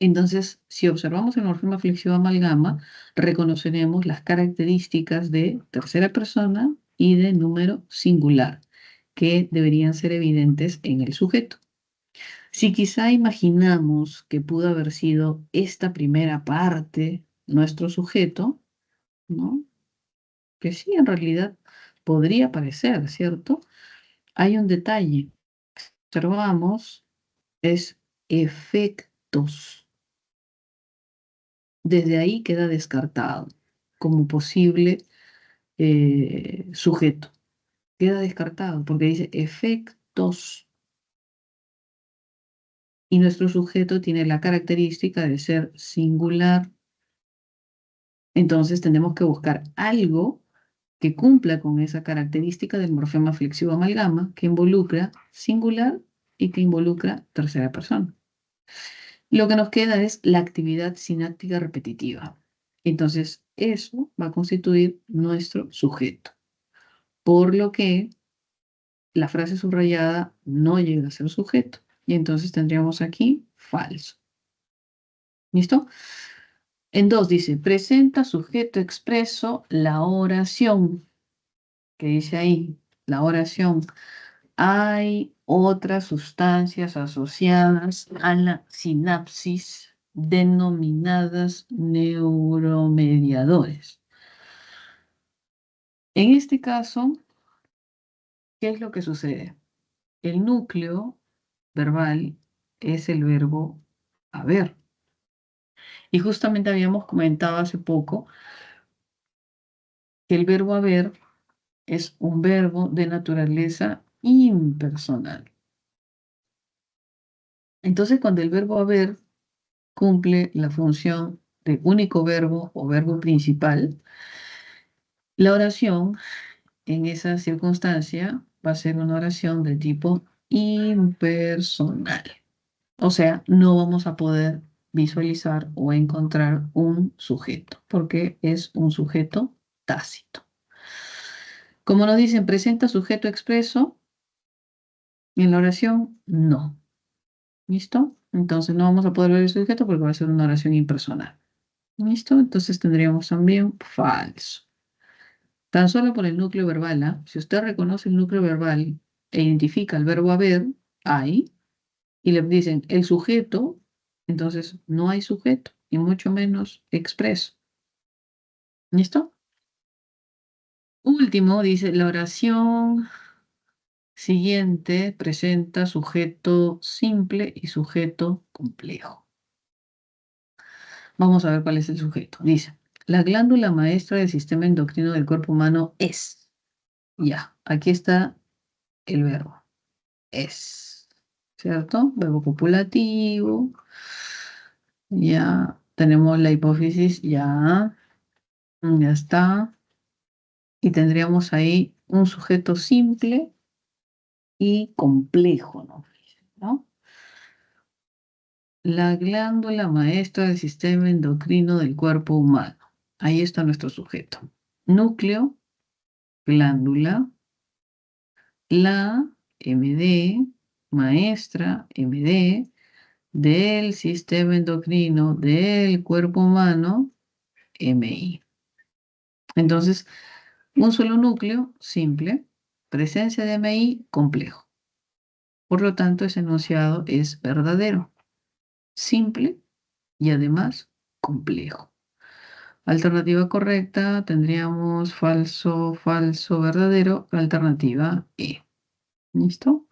Entonces, si observamos el morfema flexivo amalgama, reconoceremos las características de tercera persona y de número singular, que deberían ser evidentes en el sujeto. Si quizá imaginamos que pudo haber sido esta primera parte nuestro sujeto, ¿no? Que sí, en realidad podría parecer, ¿cierto? Hay un detalle. Observamos, es efectos. Desde ahí queda descartado como posible sujeto. Queda descartado porque dice efectos. Y nuestro sujeto tiene la característica de ser singular. Entonces tenemos que buscar algo que cumpla con esa característica del morfema flexivo amalgama, que involucra singular y que involucra tercera persona. Lo que nos queda es la actividad sináptica repetitiva. Entonces, eso va a constituir nuestro sujeto. Por lo que la frase subrayada no llega a ser sujeto. Y entonces tendríamos aquí falso. ¿Listo? En 2 dice, presenta sujeto expreso la oración. Que dice ahí, la oración. Hay otras sustancias asociadas a la sinapsis denominadas neuromediadores. En este caso, ¿qué es lo que sucede? El núcleo verbal es el verbo haber. Y justamente habíamos comentado hace poco que el verbo haber es un verbo de naturaleza impersonal. Entonces, cuando el verbo haber cumple la función de único verbo o verbo principal, la oración en esa circunstancia va a ser una oración de tipo impersonal. O sea, no vamos a poder visualizar o encontrar un sujeto, porque es un sujeto tácito. Como nos dicen, presenta sujeto expreso, en la oración, no. ¿Listo? Entonces no vamos a poder ver el sujeto porque va a ser una oración impersonal. ¿Listo? Entonces tendríamos también falso. Tan solo por el núcleo verbal, ¿ah? Si usted reconoce el núcleo verbal e identifica el verbo haber, hay, y le dicen el sujeto, entonces no hay sujeto, y mucho menos expreso. ¿Listo? Último, dice, la oración siguiente presenta sujeto simple y sujeto complejo. Vamos a ver cuál es el sujeto. Dice, la glándula maestra del sistema endocrino del cuerpo humano es. Ya, aquí está el verbo. Es. ¿Cierto? Verbo copulativo. Ya tenemos la hipófisis, ya. Ya está. Y tendríamos ahí un sujeto simple y complejo, ¿no? La glándula maestra del sistema endocrino del cuerpo humano. Ahí está nuestro sujeto. Núcleo, glándula, la MD, maestra MD, del sistema endocrino del cuerpo humano, MI. Entonces, un solo núcleo, simple, presencia de MI, complejo. Por lo tanto, ese enunciado es verdadero, simple y además complejo. Alternativa correcta, tendríamos falso, falso, verdadero, alternativa E. ¿Listo?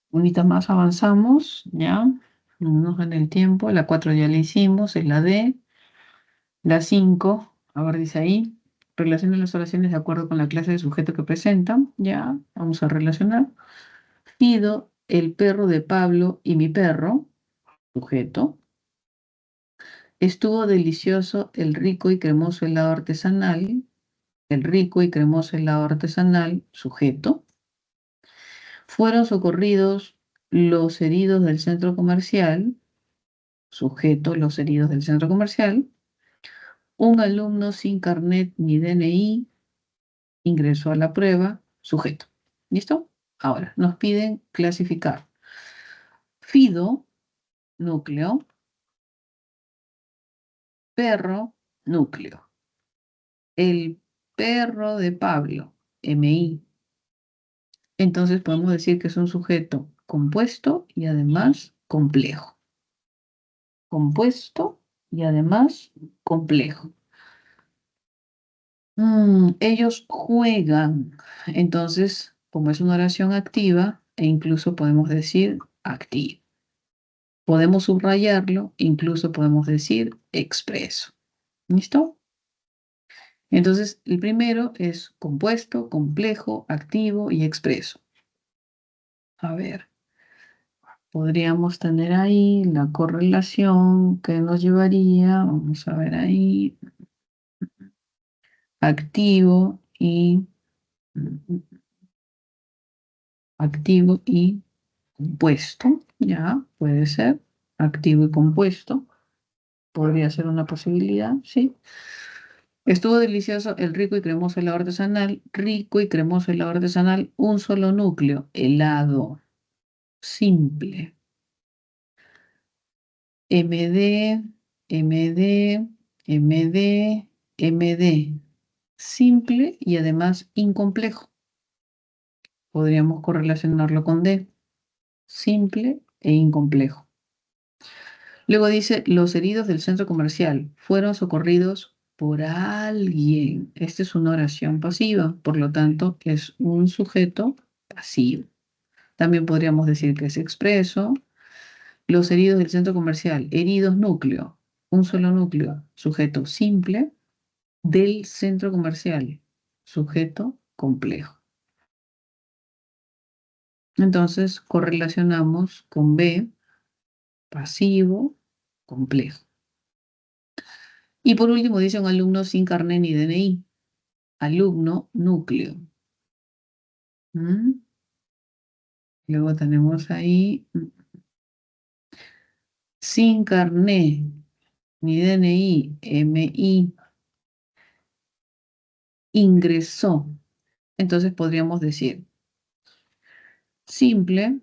Unita más avanzamos, ¿ya? No en el tiempo, la 4 ya la hicimos, es la D. La 5, a ver, dice ahí, relaciona las oraciones de acuerdo con la clase de sujeto que presentan, ya, vamos a relacionar. Pido el perro de Pablo y mi perro, sujeto. Estuvo delicioso el rico y cremoso helado artesanal, el rico y cremoso helado artesanal, sujeto. Fueron socorridos los heridos del centro comercial, sujeto, los heridos del centro comercial. Un alumno sin carnet ni DNI ingresó a la prueba, sujeto. ¿Listo? Ahora, nos piden clasificar. Fido, núcleo. Perro, núcleo. El perro de Pablo, MI. Entonces podemos decir que es un sujeto compuesto y además complejo. Compuesto y además complejo. Ellos juegan. Entonces, como es una oración activa, e incluso podemos decir activo. Podemos subrayarlo, incluso podemos decir expreso. ¿Listo? Entonces, el primero es compuesto, complejo, activo y expreso. A ver, podríamos tener ahí la correlación que nos llevaría, vamos a ver ahí, activo y compuesto, ya, puede ser, activo y compuesto, podría ser una posibilidad, sí. Estuvo delicioso el rico y cremoso helado artesanal, rico y cremoso helado artesanal, un solo núcleo, helado, simple. MD, MD, MD, MD, simple y además incomplejo. Podríamos correlacionarlo con D, simple e incomplejo. Luego dice, los heridos del centro comercial fueron socorridos por alguien. Esta es una oración pasiva, por lo tanto es un sujeto pasivo. También podríamos decir que es expreso. Los heridos del centro comercial, heridos núcleo, un solo núcleo, sujeto simple, del centro comercial, sujeto complejo. Entonces correlacionamos con B, pasivo, complejo. Y por último dice un alumno sin carnet ni DNI. Alumno, núcleo. ¿Mm? Luego tenemos ahí sin carné, ni DNI, MI, ingresó. Entonces podríamos decir simple,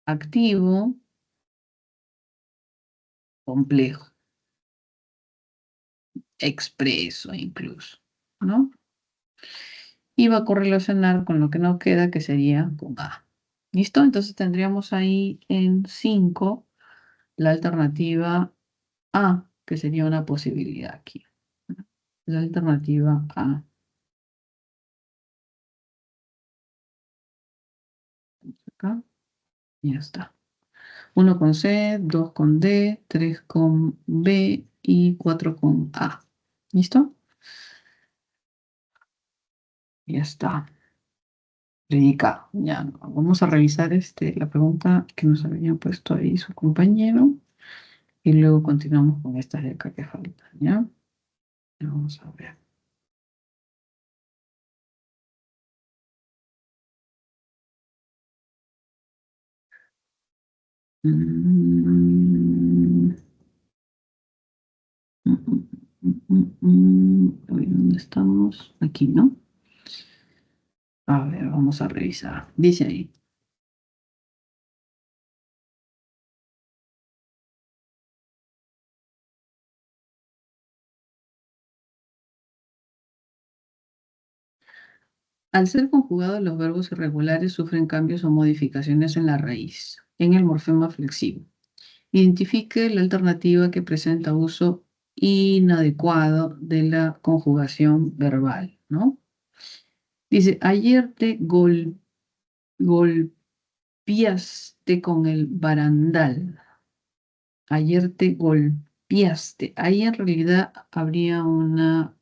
activo, complejo, expreso incluso, ¿no? Y va a correlacionar con lo que nos queda, que sería con A. ¿Listo? Entonces tendríamos ahí en 5 la alternativa A, que sería una posibilidad aquí. La alternativa A. Acá. Ya está. 1 con C, 2 con D, 3 con B y 4 con A. ¿Listo? Ya está. Predicado. Ya, vamos a revisar la pregunta que nos había puesto ahí su compañero y luego continuamos con estas de acá que faltan, ¿ya? Vamos a ver. Mm, ¿Dónde estamos? Aquí, ¿no? A ver, vamos a revisar. Dice ahí. Al ser conjugados, los verbos irregulares sufren cambios o modificaciones en la raíz, en el morfema flexivo. Identifique la alternativa que presenta uso inadecuado de la conjugación verbal, ¿no? Dice, ayer te golpeaste con el barandal. Ayer te golpeaste. Ahí en realidad habría una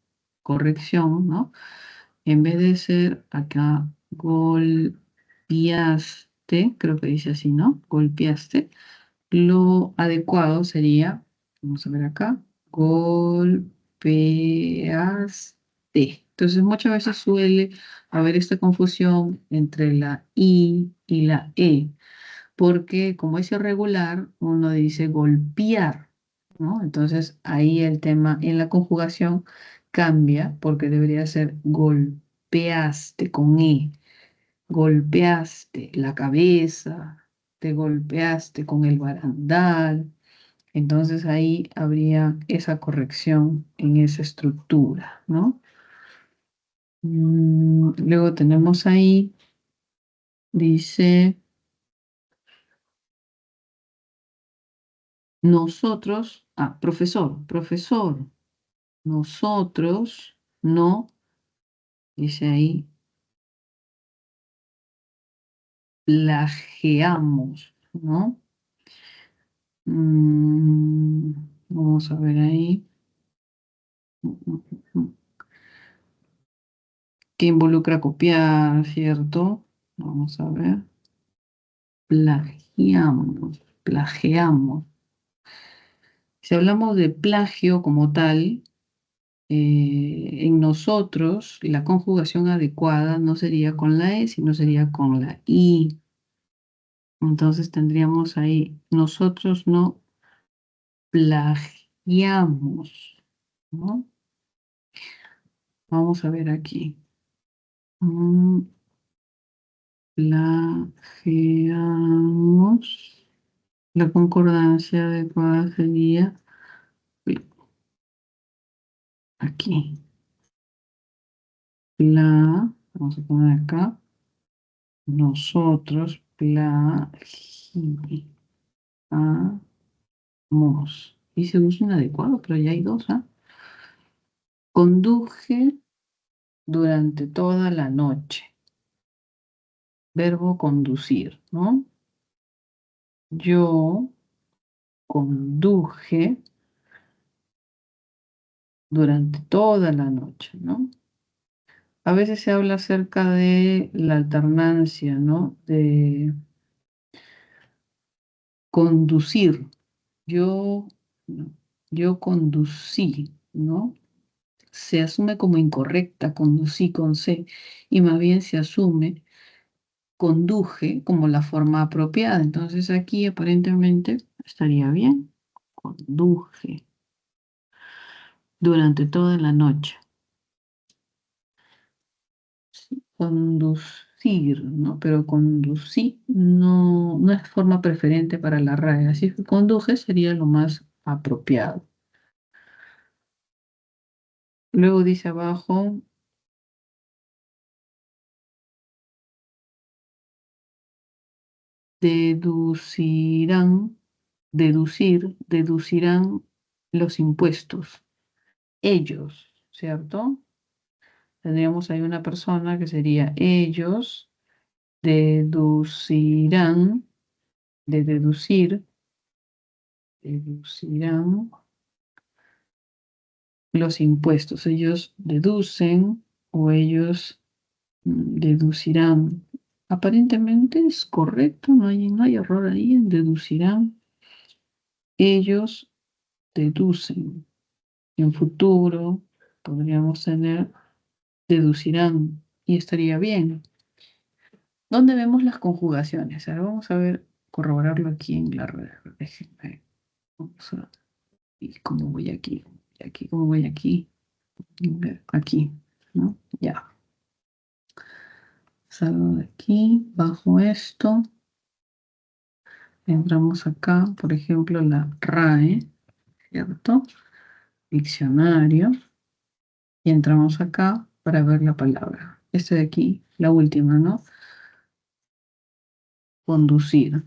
corrección, ¿no? En vez de ser acá golpeaste, creo que dice así, ¿no? Golpeaste. Lo adecuado sería, vamos a ver acá, golpeaste. Entonces muchas veces suele haber esta confusión entre la I y la E, porque como es irregular, uno dice golpear, ¿no? Entonces ahí el tema en la conjugación cambia porque debería ser golpeaste con E, golpeaste la cabeza, te golpeaste con el barandal. Entonces ahí habría esa corrección en esa estructura, ¿no? Luego tenemos ahí, dice, nosotros, profesor, nosotros no, dice ahí, plagiamos, ¿no? Mm, Vamos a ver ahí. Que involucra copiar, ¿cierto? Vamos a ver. Plagiamos. Si hablamos de plagio como tal, en nosotros la conjugación adecuada no sería con la E, sino sería con la I. Entonces tendríamos ahí, nosotros no plagiamos, ¿no? Vamos a ver aquí. Plagiamos. La concordancia adecuada sería aquí. Vamos a poner acá. Nosotros plagiamos. Dice uso inadecuado, pero ya hay dos, ¿ah? Conduje durante toda la noche. Verbo conducir, ¿no? Yo conduje durante toda la noche, ¿no? A veces se habla acerca de la alternancia, ¿no? De conducir. Yo, no, yo conducí, ¿no? Se asume como incorrecta, conducí con C, y más bien se asume conduje como la forma apropiada. Entonces aquí aparentemente estaría bien. Conduje durante toda la noche. Sí, conducir, ¿no? Pero conducir no es forma preferente para la RAE. Así que conduje sería lo más apropiado. Luego dice abajo, deducirán los impuestos. Ellos, ¿cierto? Tendríamos ahí una persona que sería ellos deducirán, deducirán los impuestos. Ellos deducen o ellos deducirán. Aparentemente es correcto, no hay error ahí en deducirán. Ellos deducen. En futuro podríamos tener deducirán y estaría bien. ¿Dónde vemos las conjugaciones? Ahora vamos a ver, corroborarlo aquí en la red. Déjenme. Vamos a, ¿y cómo voy aquí? Aquí, ¿cómo voy aquí? Aquí, ¿no? Ya. Salgo de aquí, bajo esto. Entramos acá, por ejemplo, la RAE, ¿cierto? Diccionario. Y entramos acá para ver la palabra. Este de aquí, la última, ¿no? Conducir.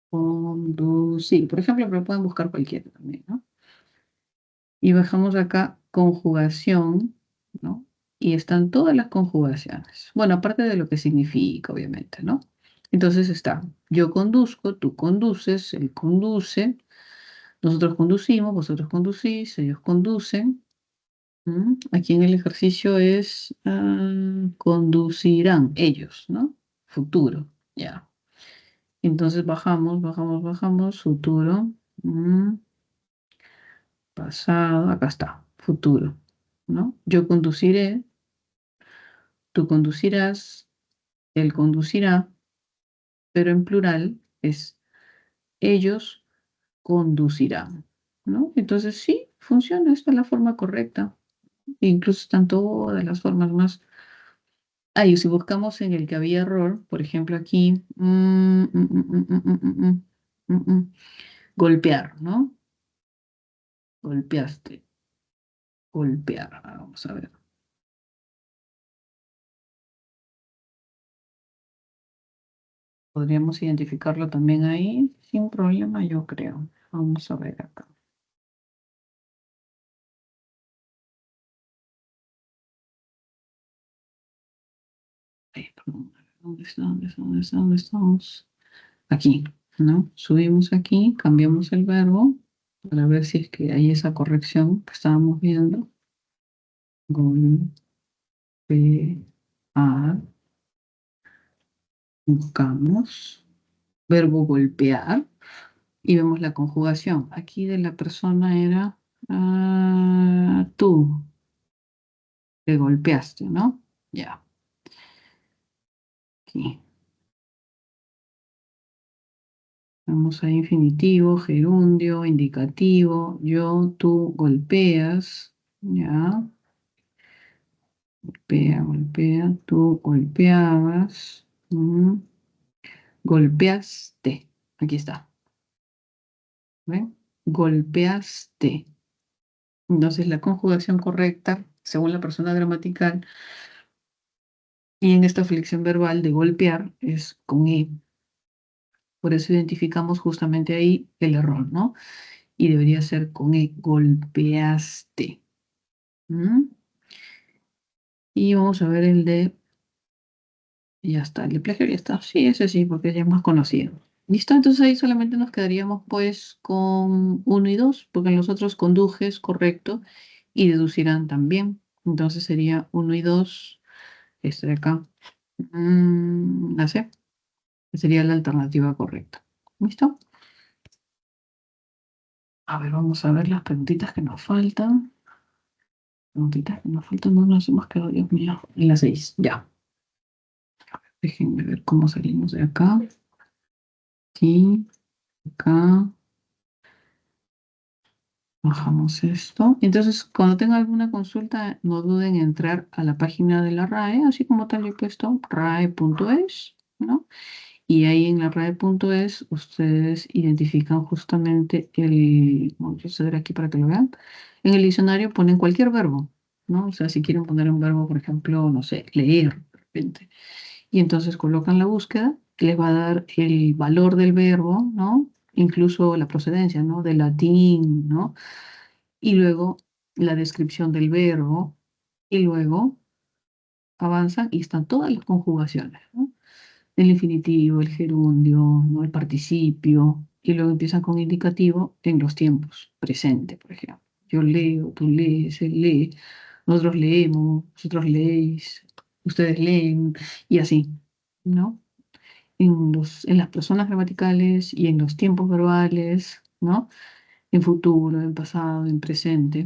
Conducir. Por ejemplo, pero pueden buscar cualquiera también, ¿no? Y bajamos acá conjugación, ¿no? Y están todas las conjugaciones. Bueno, aparte de lo que significa, obviamente, ¿no? Entonces está, yo conduzco, tú conduces, él conduce, nosotros conducimos, vosotros conducís, ellos conducen. Aquí en el ejercicio es conducirán ellos, ¿no? Futuro, ya. Entonces bajamos, futuro. Pasado, acá está, futuro, ¿no? Yo conduciré, tú conducirás, él conducirá, pero en plural es ellos conducirán, ¿no? Entonces sí, funciona, esta es la forma correcta. Incluso están todas las formas más. Y si buscamos en el que había error, por ejemplo aquí, golpear, ¿no? Golpeaste, golpear. Vamos a ver. Podríamos identificarlo también ahí sin problema, yo creo. Vamos a ver acá. Perdón. ¿Dónde estamos? Aquí, ¿no? Subimos aquí, cambiamos el verbo para ver si es que hay esa corrección que estábamos viendo. Golpear. Buscamos. Verbo golpear. Y vemos la conjugación. Aquí de la persona era tú. Te golpeaste, ¿no? Ya. Aquí. Vamos a infinitivo, gerundio, indicativo. Yo, tú, golpeas. Ya. Golpea, golpea. Tú golpeabas. Golpeaste. Aquí está. ¿Ven? Golpeaste. Entonces la conjugación correcta, según la persona gramatical, y en esta flexión verbal de golpear, es con E. Por eso identificamos justamente ahí el error, ¿no? Y debería ser con E. Golpeaste. Y vamos a ver el de. Y ya está, el de plagio ya está. Sí, ese sí, porque ya es más conocido. ¿Listo? Entonces ahí solamente nos quedaríamos pues con 1 y 2, porque en los otros condujes, correcto, y deducirán también. Entonces sería 1 y 2, este de acá. La C, que sería la alternativa correcta. ¿Listo? A ver, vamos a ver las preguntitas que nos faltan. Preguntitas que nos faltan, no nos hemos quedado, Dios mío, en las 6, ya. Déjenme ver cómo salimos de acá. Aquí, acá. Bajamos esto. Entonces, cuando tenga alguna consulta, no duden en entrar a la página de la RAE, así como tal yo he puesto rae.es, ¿no? Y ahí en la RAE.es ustedes identifican justamente voy a acceder aquí para que lo vean. En el diccionario ponen cualquier verbo, ¿no? O sea, si quieren poner un verbo, por ejemplo, no sé, leer, de repente. Y entonces colocan la búsqueda, que les va a dar el valor del verbo, ¿no? Incluso la procedencia, ¿no? Del latín, ¿no? Y luego la descripción del verbo, y luego avanzan y están todas las conjugaciones, ¿no? El infinitivo, el gerundio, ¿no? El participio, y luego empiezan con indicativo en los tiempos, presente, por ejemplo. Yo leo, tú lees, él lee, nosotros leemos, vosotros leéis, ustedes leen, y así, ¿no? En las personas gramaticales y en los tiempos verbales, ¿no? En futuro, en pasado, en presente.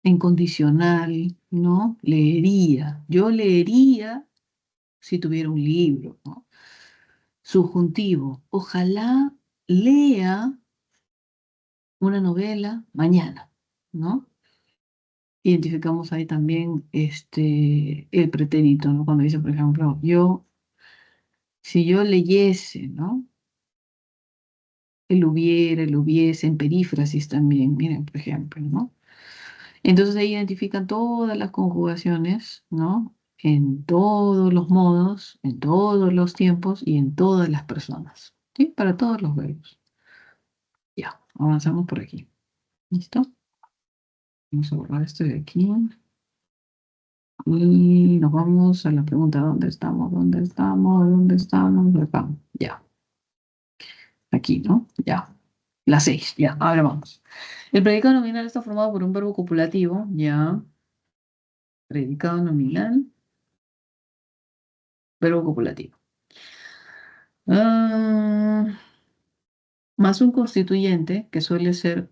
En condicional, ¿no? Leería. Yo leería si tuviera un libro, ¿no? Subjuntivo. Ojalá lea una novela mañana, ¿no? Identificamos ahí también el pretérito, ¿no? Cuando dice, por ejemplo, si yo leyese, ¿no? El hubiera, el hubiese, en perífrasis también, miren, por ejemplo, ¿no? Entonces ahí identifican todas las conjugaciones, ¿no? En todos los modos, en todos los tiempos y en todas las personas, ¿sí? Para todos los verbos. Ya, avanzamos por aquí. ¿Listo? Vamos a borrar esto de aquí. Y nos vamos a la pregunta, ¿dónde estamos? ¿Dónde estamos? ¿Dónde estamos? Acá. Ya. Aquí, ¿no? Ya. La 6, ya. Ahora vamos. El predicado nominal está formado por un verbo copulativo, ya. Predicado nominal, verbo copulativo. Ah, más un constituyente, que suele ser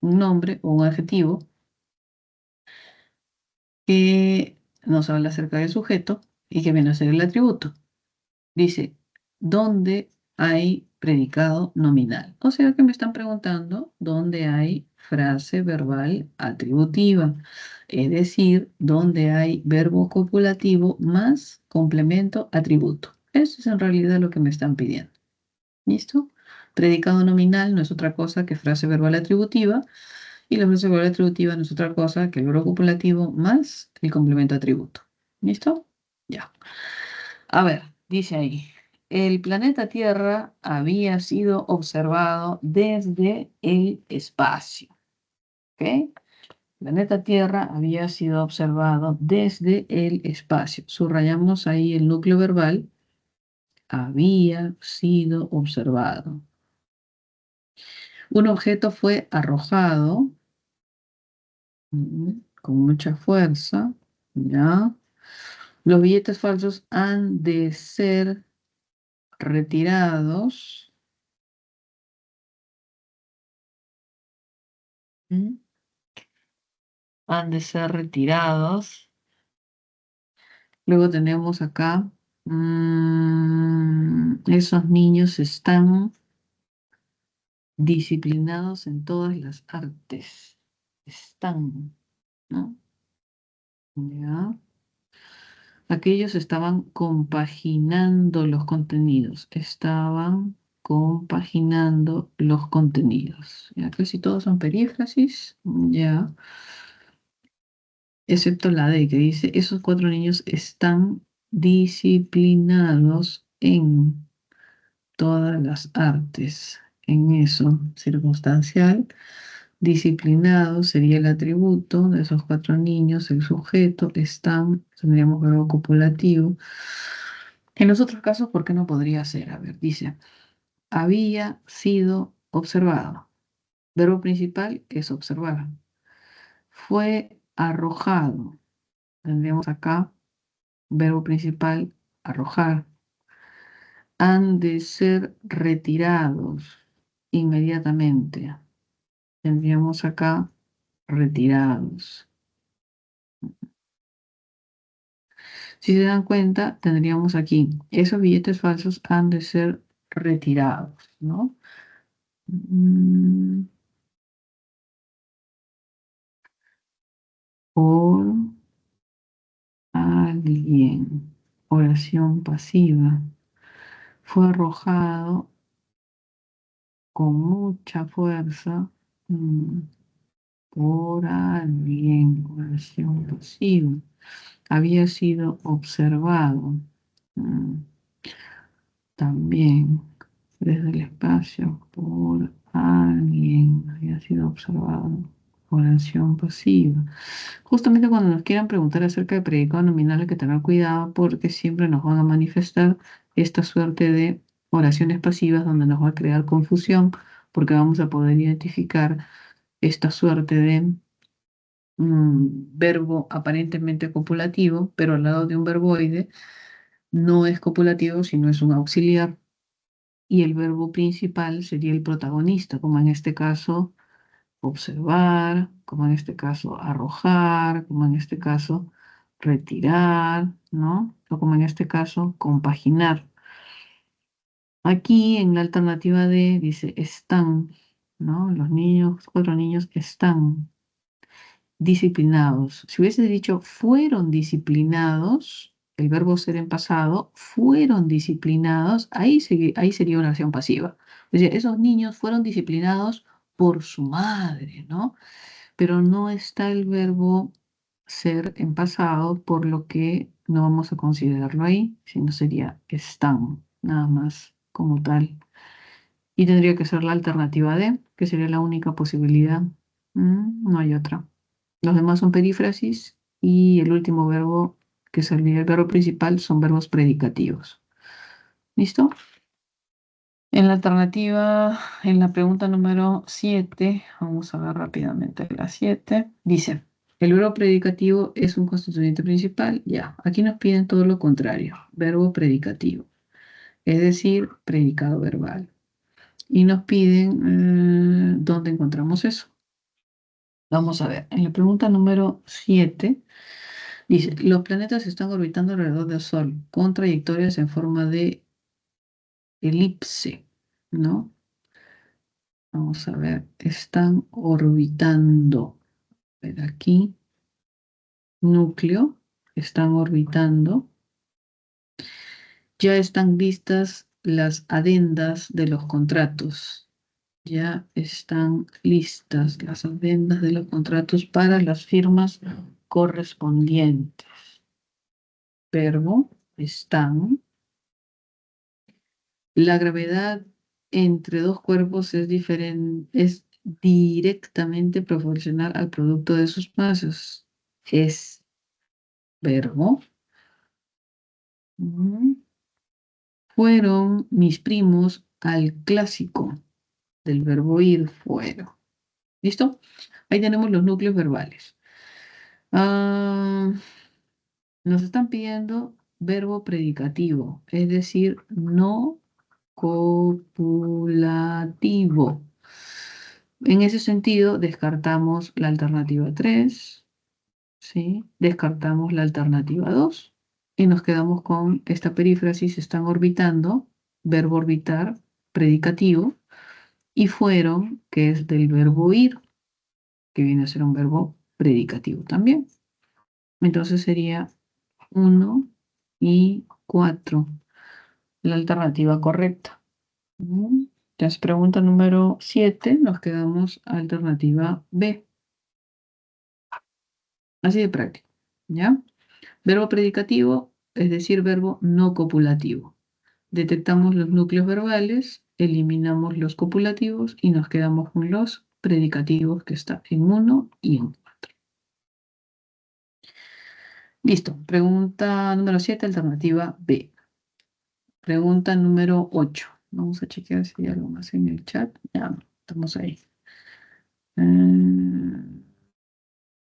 un nombre o un adjetivo, que nos habla acerca del sujeto y que viene a ser el atributo. Dice, ¿dónde hay predicado nominal? O sea que me están preguntando dónde hay frase verbal atributiva, es decir, dónde hay verbo copulativo más complemento atributo. Eso es en realidad lo que me están pidiendo. ¿Listo? Predicado nominal no es otra cosa que frase verbal atributiva, y la frase verbal atributiva no es otra cosa que el verbo copulativo más el complemento atributo. ¿Listo? Ya. A ver, dice ahí, el planeta Tierra había sido observado desde el espacio. ¿Ok? El planeta Tierra había sido observado desde el espacio. Subrayamos ahí el núcleo verbal, había sido observado. Un objeto fue arrojado con mucha fuerza, ¿ya? Los billetes falsos han de ser retirados. ¿Mm? Han de ser retirados. Luego tenemos acá, esos niños están disciplinados en todas las artes. Están, ¿no? ¿Ya? Aquellos estaban compaginando los contenidos. Estaban compaginando los contenidos. Ya casi todos son perífrasis. Ya. Excepto la D que dice, esos 4 niños están disciplinados en todas las artes. En eso, circunstancial. Disciplinado sería el atributo de esos 4 niños, el sujeto, están, tendríamos verbo copulativo. En los otros casos, ¿por qué no podría ser? A ver, dice, había sido observado. Verbo principal es observar. Fue arrojado. Tendríamos acá, verbo principal, arrojar. Han de ser retirados inmediatamente. Tendríamos acá, retirados. Si se dan cuenta, tendríamos aquí, esos billetes falsos han de ser retirados, ¿no? Por alguien. Oración pasiva. Fue arrojado con mucha fuerza por alguien. Oración pasiva. Había sido observado también desde el espacio por alguien. Había sido observado. Oración pasiva. Justamente cuando nos quieran preguntar acerca de predicado nominal hay que tener cuidado porque siempre nos van a manifestar esta suerte de oraciones pasivas donde nos va a crear confusión porque vamos a poder identificar esta suerte de verbo aparentemente copulativo, pero al lado de un verboide no es copulativo sino es un auxiliar y el verbo principal sería el protagonista, como en este caso observar, como en este caso arrojar, como en este caso retirar, ¿no? O como en este caso compaginar. Aquí en la alternativa D dice están, ¿no? Los niños, 4 niños están disciplinados. Si hubiese dicho fueron disciplinados, el verbo ser en pasado, fueron disciplinados, ahí sería una acción pasiva. Es decir, esos niños fueron disciplinados por su madre, ¿no? Pero no está el verbo ser en pasado, por lo que no vamos a considerarlo ahí, sino sería están, nada más como tal. Y tendría que ser la alternativa D, que sería la única posibilidad. No hay otra. Los demás son perífrasis y el último verbo, que es el verbo principal, son verbos predicativos. ¿Listo? En la alternativa, en la pregunta número 7, vamos a ver rápidamente la 7, dice, el verbo predicativo es un constituyente principal. Ya, aquí nos piden todo lo contrario, verbo predicativo, es decir, predicado verbal. Y nos piden dónde encontramos eso. Vamos a ver, en la pregunta número 7, dice, los planetas están orbitando alrededor del Sol con trayectorias en forma de elipse, ¿no? Vamos a ver, están orbitando. A ver aquí, núcleo, están orbitando. Ya están listas las adendas de los contratos. Ya están listas las adendas de los contratos para las firmas correspondientes. Verbo, están. La gravedad entre dos cuerpos es directamente proporcional al producto de sus masas. Es verbo. Fueron mis primos al clásico del verbo ir, fueron. ¿Listo? Ahí tenemos los núcleos verbales. Nos están pidiendo verbo predicativo, es decir, no copulativo. En ese sentido, descartamos la alternativa 3, ¿sí? Descartamos la alternativa 2 y nos quedamos con esta perífrasis, están orbitando, verbo orbitar, predicativo, y fueron, que es del verbo ir, que viene a ser un verbo predicativo también. Entonces sería 1 y 4, la alternativa correcta. Entonces, pregunta número 7, nos quedamos alternativa B. Así de práctico, ¿ya? Verbo predicativo, es decir, verbo no copulativo. Detectamos los núcleos verbales, eliminamos los copulativos y nos quedamos con los predicativos que están en 1 y en 4. Listo. Pregunta número 7, alternativa B. Pregunta número 8. Vamos a chequear si hay algo más en el chat. Ya, no, estamos ahí.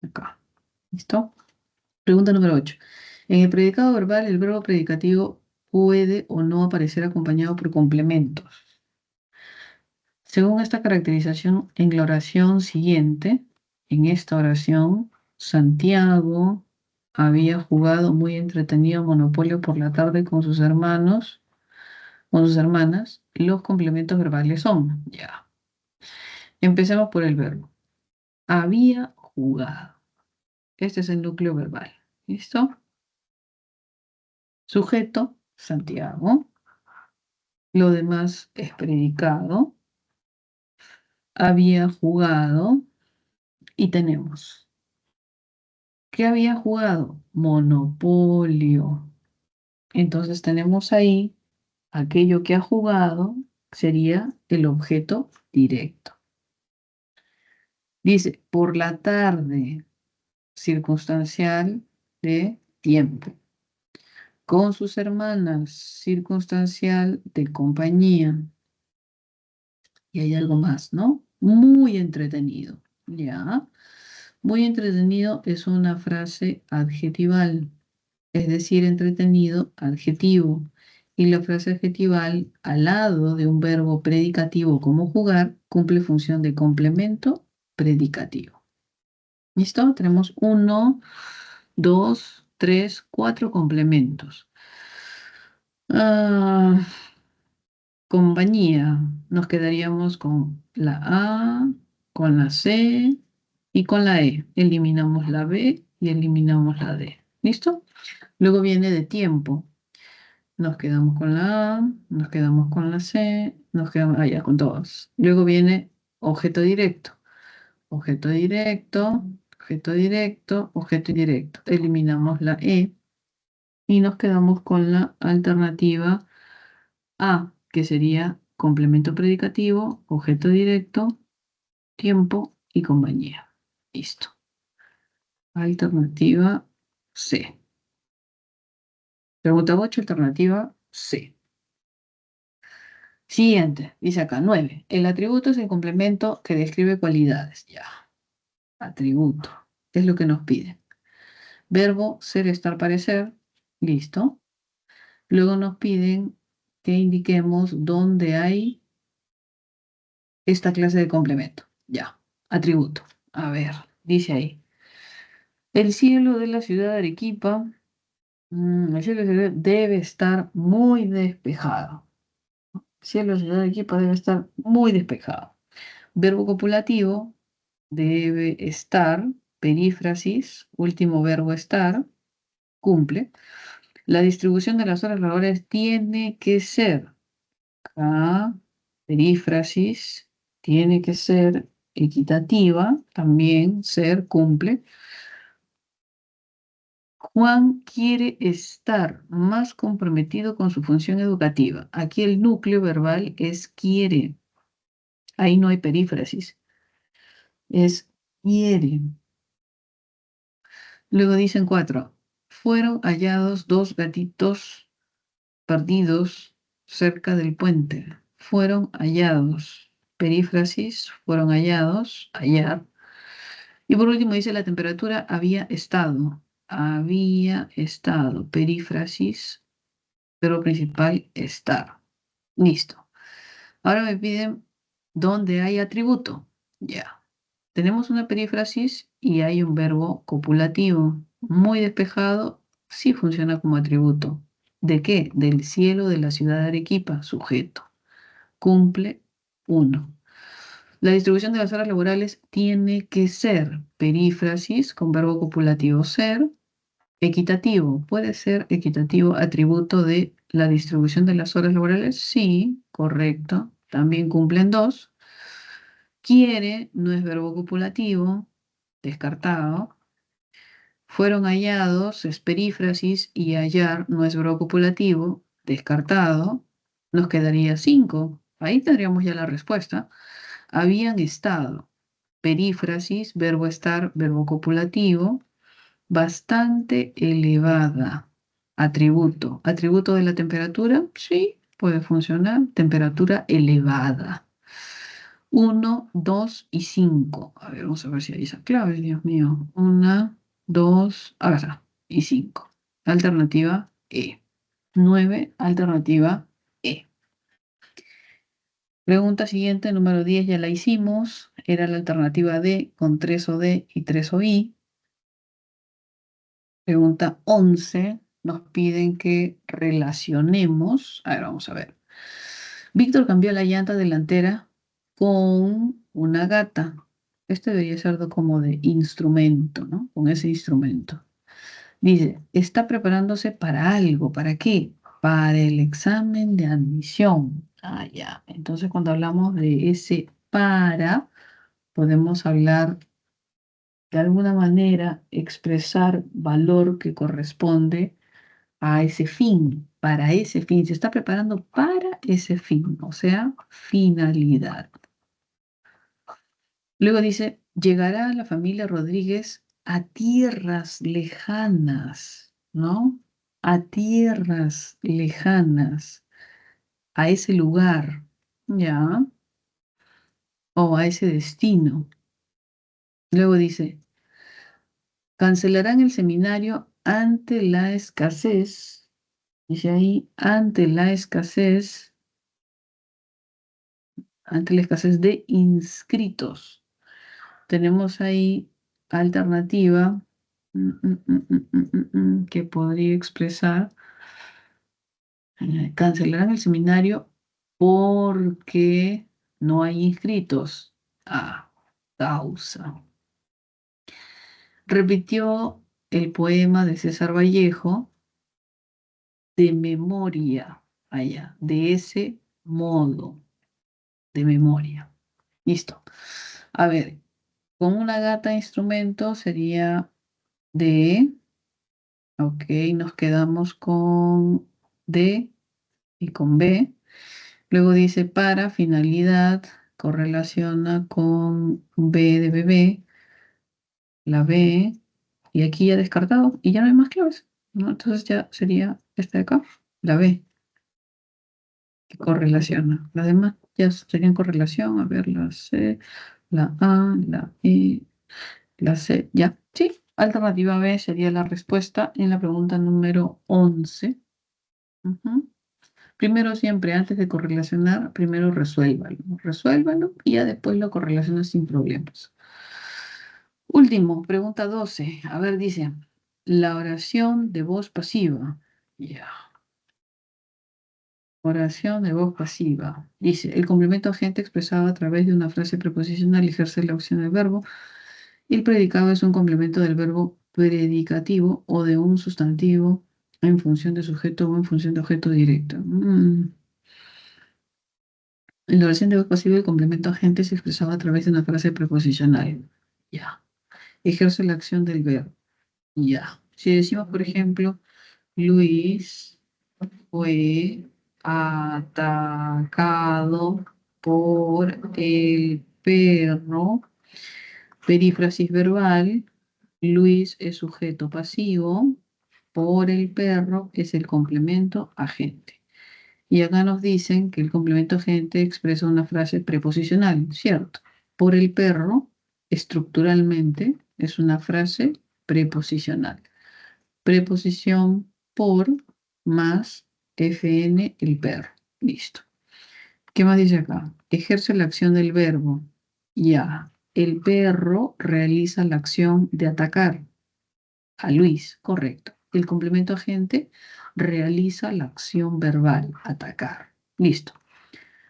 Acá. ¿Listo? Pregunta número 8. En el predicado verbal, el verbo predicativo puede o no aparecer acompañado por complementos. Según esta caracterización, en la oración siguiente, en esta oración, Santiago había jugado muy entretenido Monopolio por la tarde con sus hermanos, con sus hermanas. Los complementos verbales son, ya. Empecemos por el verbo. Había jugado. Este es el núcleo verbal. ¿Listo? Sujeto, Santiago. Lo demás es predicado. Había jugado. Y tenemos. ¿Qué había jugado? Monopolio. Entonces tenemos ahí aquello que ha jugado sería el objeto directo. Dice, por la tarde, circunstancial de tiempo. Con sus hermanas, circunstancial de compañía. Y hay algo más, ¿no? Muy entretenido. ¿Ya? Muy entretenido es una frase adjetival, es decir, entretenido, adjetivo. Y la frase adjetival, al lado de un verbo predicativo como jugar, cumple función de complemento predicativo. ¿Listo? Tenemos 1, 2, 3, 4 complementos. Compañía. Nos quedaríamos con la A, con la C y con la E. Eliminamos la B y eliminamos la D. ¿Listo? Luego viene de tiempo. Nos quedamos con la A, nos quedamos con la C, nos quedamos allá con todos. Luego viene objeto directo. Objeto directo, objeto directo, objeto directo. Eliminamos la E y nos quedamos con la alternativa A, que sería complemento predicativo, objeto directo, tiempo y compañía. Listo. Alternativa C. Pregunta 8, alternativa C. Siguiente, dice acá, 9. El atributo es el complemento que describe cualidades. Ya. Atributo. Es lo que nos pide. Verbo, ser, estar, parecer. Listo. Luego nos piden que indiquemos dónde hay esta clase de complemento. Ya. Atributo. A ver, dice ahí. El cielo de la ciudad de Arequipa, el cielo de la ciudad debe estar muy despejado. El cielo de la ciudad de Arequipa debe estar muy despejado. Verbo copulativo, debe estar, perífrasis, último verbo estar, cumple. La distribución de las horas laborales tiene que ser, acá, perífrasis, tiene que ser equitativa, también ser, cumple. Juan quiere estar más comprometido con su función educativa. Aquí el núcleo verbal es quiere. Ahí no hay perífrasis. Es quiere. Luego dicen 4. Fueron hallados 2 gatitos perdidos cerca del puente. Fueron hallados. Perífrasis, fueron hallados, hallar. Y por último dice la temperatura había estado. Había estado. Perífrasis, verbo principal, estar. Listo. Ahora me piden dónde hay atributo. Ya. Tenemos una perífrasis y hay un verbo copulativo. Muy despejado, sí funciona como atributo. ¿De qué? Del cielo de la ciudad de Arequipa, sujeto. Cumple 1. La distribución de las horas laborales tiene que ser perífrasis con verbo copulativo ser. Equitativo. ¿Puede ser equitativo atributo de la distribución de las horas laborales? Sí, correcto. También cumplen 2. Quiere no es verbo copulativo, descartado. Fueron hallados, es perífrasis, y hallar no es verbo copulativo, descartado. Nos quedaría 5. Ahí tendríamos ya la respuesta. Habían estado, perífrasis, verbo estar, verbo copulativo, bastante elevada. Atributo. ¿Atributo de la temperatura? Sí, puede funcionar. Temperatura elevada. 1, 2 y 5. A ver, vamos a ver si hay esas claves, Dios mío. 1, 2, acá está. Y 5. Alternativa E. 9, alternativa E. Pregunta siguiente, número 10, ya la hicimos. Era la alternativa D con 3 o D y 3 o I. Pregunta 11. Nos piden que relacionemos. A ver, vamos a ver. Víctor cambió la llanta delantera con una gata. Este debería ser como de instrumento, ¿no? Con ese instrumento. Dice, está preparándose para algo. ¿Para qué? Para el examen de admisión. Ah, ya. Entonces, cuando hablamos de ese para, podemos hablar de alguna manera, expresar valor que corresponde a ese fin, para ese fin. Se está preparando para ese fin, o sea, finalidad. Luego dice, llegará la familia Rodríguez a tierras lejanas, ¿no? A tierras lejanas, a ese lugar, ¿ya? O a ese destino. Luego dice, cancelarán el seminario ante la escasez, dice ahí, ante la escasez de inscritos. Tenemos ahí alternativa que podría expresar, cancelarán el seminario porque no hay inscritos. Ah, causa. Repitió el poema de César Vallejo de memoria, allá, de ese modo, de memoria. Listo. A ver, con una gata instrumento sería de, ok, nos quedamos con D y con B. Luego dice para finalidad, correlaciona con B de bebé, la B, y aquí ya descartado, y ya no hay más claves, ¿no? Entonces ya sería esta de acá, la B, que correlaciona. Las demás ya serían correlación, a ver, la C, la A, la E, la C, ya. Sí, alternativa B sería la respuesta en la pregunta número 11. Ujú. Primero siempre, antes de correlacionar, primero resuélvalo. Resuélvalo y ya después lo correlacionas sin problemas. Último, pregunta 12. A ver, dice, la oración de voz pasiva. Ya. Oración de voz pasiva. Dice, el complemento agente expresado a través de una frase preposicional ejerce la opción del verbo. Y el predicado es un complemento del verbo predicativo o de un sustantivo en función de sujeto o en función de objeto directo. En la oración de voz pasiva, el complemento agente se expresaba a través de una frase preposicional. Ya. Ejerce la acción del verbo. Ya. Si decimos, por ejemplo, Luis fue atacado por el perro, perífrasis verbal, Luis es sujeto pasivo, por el perro es el complemento agente. Y acá nos dicen que el complemento agente expresa una frase preposicional, ¿cierto? Por el perro, estructuralmente, es una frase preposicional. Preposición por más FN el perro. Listo. ¿Qué más dice acá? Ejerce la acción del verbo. Ya. El perro realiza la acción de atacar a Luis. Correcto. El complemento agente realiza la acción verbal, atacar. Listo.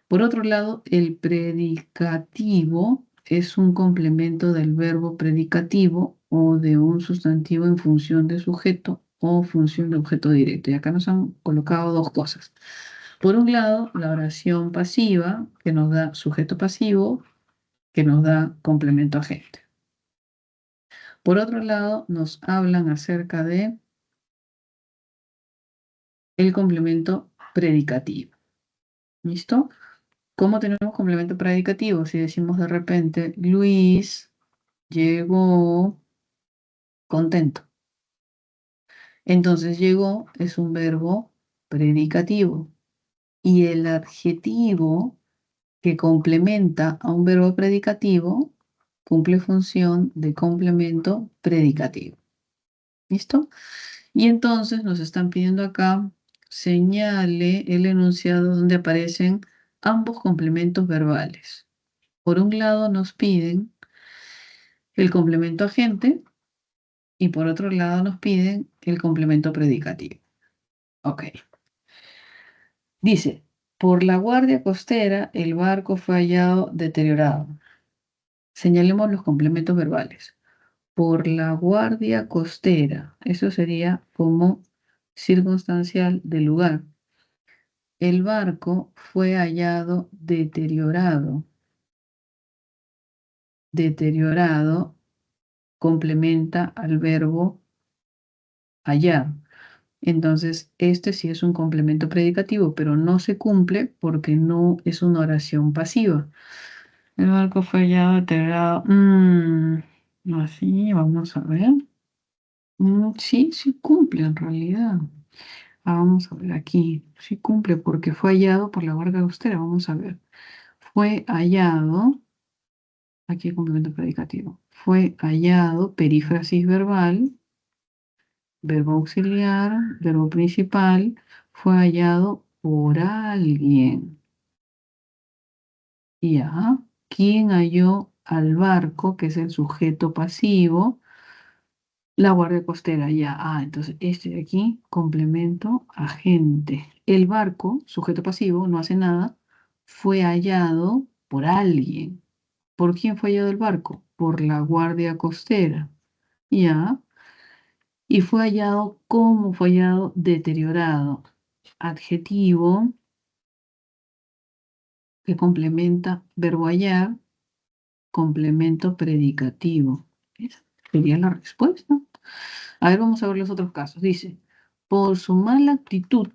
Por otro lado, el predicativo es un complemento del verbo predicativo o de un sustantivo en función de sujeto o función de objeto directo. Y acá nos han colocado dos cosas. Por un lado, la oración pasiva, que nos da sujeto pasivo, que nos da complemento agente. Por otro lado, nos hablan acerca de el complemento predicativo. ¿Listo? ¿Cómo tenemos complemento predicativo? Si decimos de repente, Luis llegó contento. Entonces, llegó es un verbo predicativo. Y el adjetivo que complementa a un verbo predicativo cumple función de complemento predicativo. ¿Listo? Y entonces nos están pidiendo acá, señale el enunciado donde aparecen ambos complementos verbales. Por un lado nos piden el complemento agente Y por otro lado nos piden el complemento predicativo. Ok. Dice, por la guardia costera el barco fue hallado deteriorado. Señalemos los complementos verbales. Por la guardia costera, eso sería como circunstancial del lugar. El barco fue hallado deteriorado. Deteriorado complementa al verbo hallar. Entonces, este sí es un complemento predicativo, pero no se cumple porque no es una oración pasiva. El barco fue hallado deteriorado. Así, vamos a ver. Sí, sí cumple en realidad. Vamos a ver aquí. Sí cumple porque fue hallado por la guardia costera. Vamos a ver. Fue hallado. Aquí el complemento predicativo. Fue hallado, perífrasis verbal, verbo auxiliar, verbo principal. Fue hallado por alguien. Ya. ¿Quién halló al barco, que es el sujeto pasivo? La guardia costera, ya. Entonces este de aquí, complemento agente. El barco, sujeto pasivo, no hace nada, fue hallado por alguien. ¿Por quién fue hallado el barco? Por la guardia costera. Ya. Y fue hallado, ¿cómo fue hallado? Deteriorado. Adjetivo que complementa verbo hallar, complemento predicativo. Esa sería la respuesta. A ver, vamos a ver los otros casos. Dice, por su mala actitud,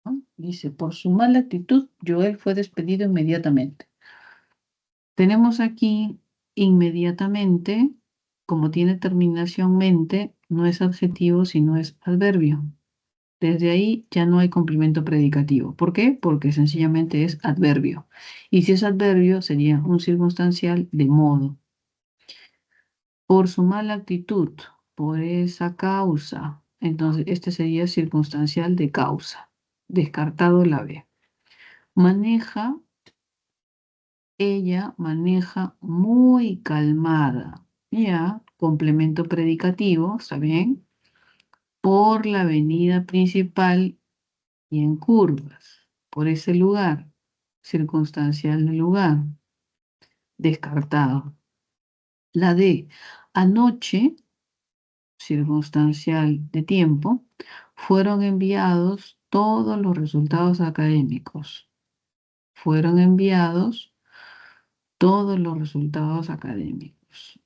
¿no? Dice, por su mala actitud, Joel fue despedido inmediatamente. Tenemos aquí inmediatamente, como tiene terminación mente, no es adjetivo, sino es adverbio. Desde ahí ya no hay complemento predicativo. ¿Por qué? Porque sencillamente es adverbio. Y si es adverbio, sería un circunstancial de modo. Por su mala actitud, por esa causa. Entonces, este sería circunstancial de causa. Descartado la B. Maneja, ella maneja muy calmada. Ya, complemento predicativo, ¿está bien? Por la avenida principal y en curvas. Por ese lugar, circunstancial del lugar. Descartado. La D, anoche, circunstancial de tiempo, fueron enviados todos los resultados académicos. Fueron enviados todos los resultados académicos.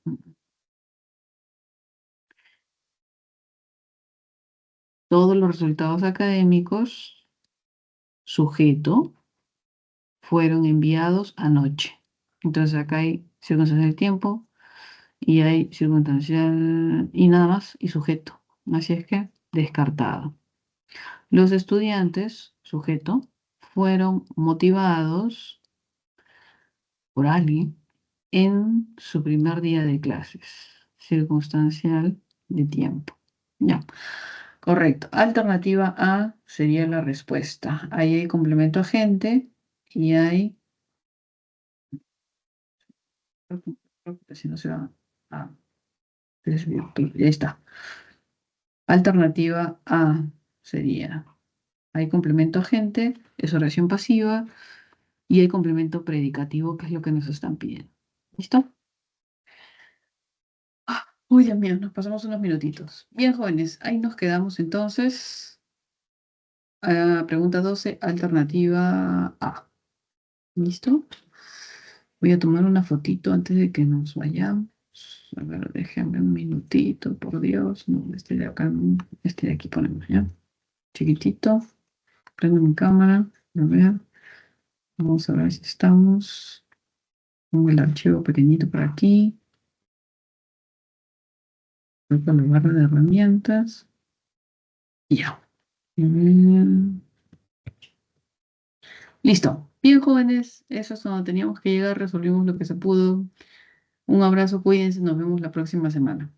Todos los resultados académicos, sujeto, fueron enviados anoche. Entonces acá hay circunstancial del tiempo y hay circunstancial y nada más y sujeto. Así es que descartado. Los estudiantes, sujeto, fueron motivados por alguien en su primer día de clases. Circunstancial de tiempo. Ya, correcto. Alternativa A sería la respuesta. Ahí hay complemento agente y hay... Si no se va a desvirtuar. Ya está. Alternativa A sería, hay complemento agente, es oración pasiva, y hay complemento predicativo, que es lo que nos están pidiendo. ¿Listo? Uy, Dios mío, nos pasamos unos minutitos. Bien, jóvenes, ahí nos quedamos entonces. Pregunta 12, alternativa A. ¿Listo? Voy a tomar una fotito antes de que nos vayamos. A ver, déjenme un minutito, por Dios. No, este de acá, este de aquí ponemos, ¿ya? Chiquitito. Prendo mi cámara. A ver. Vamos a ver si estamos. Pongo el archivo pequeñito por aquí. Voy con la barra de herramientas. Y ya. Listo. Bien, jóvenes. Eso es donde teníamos que llegar. Resolvimos lo que se pudo. Un abrazo, cuídense. Nos vemos la próxima semana.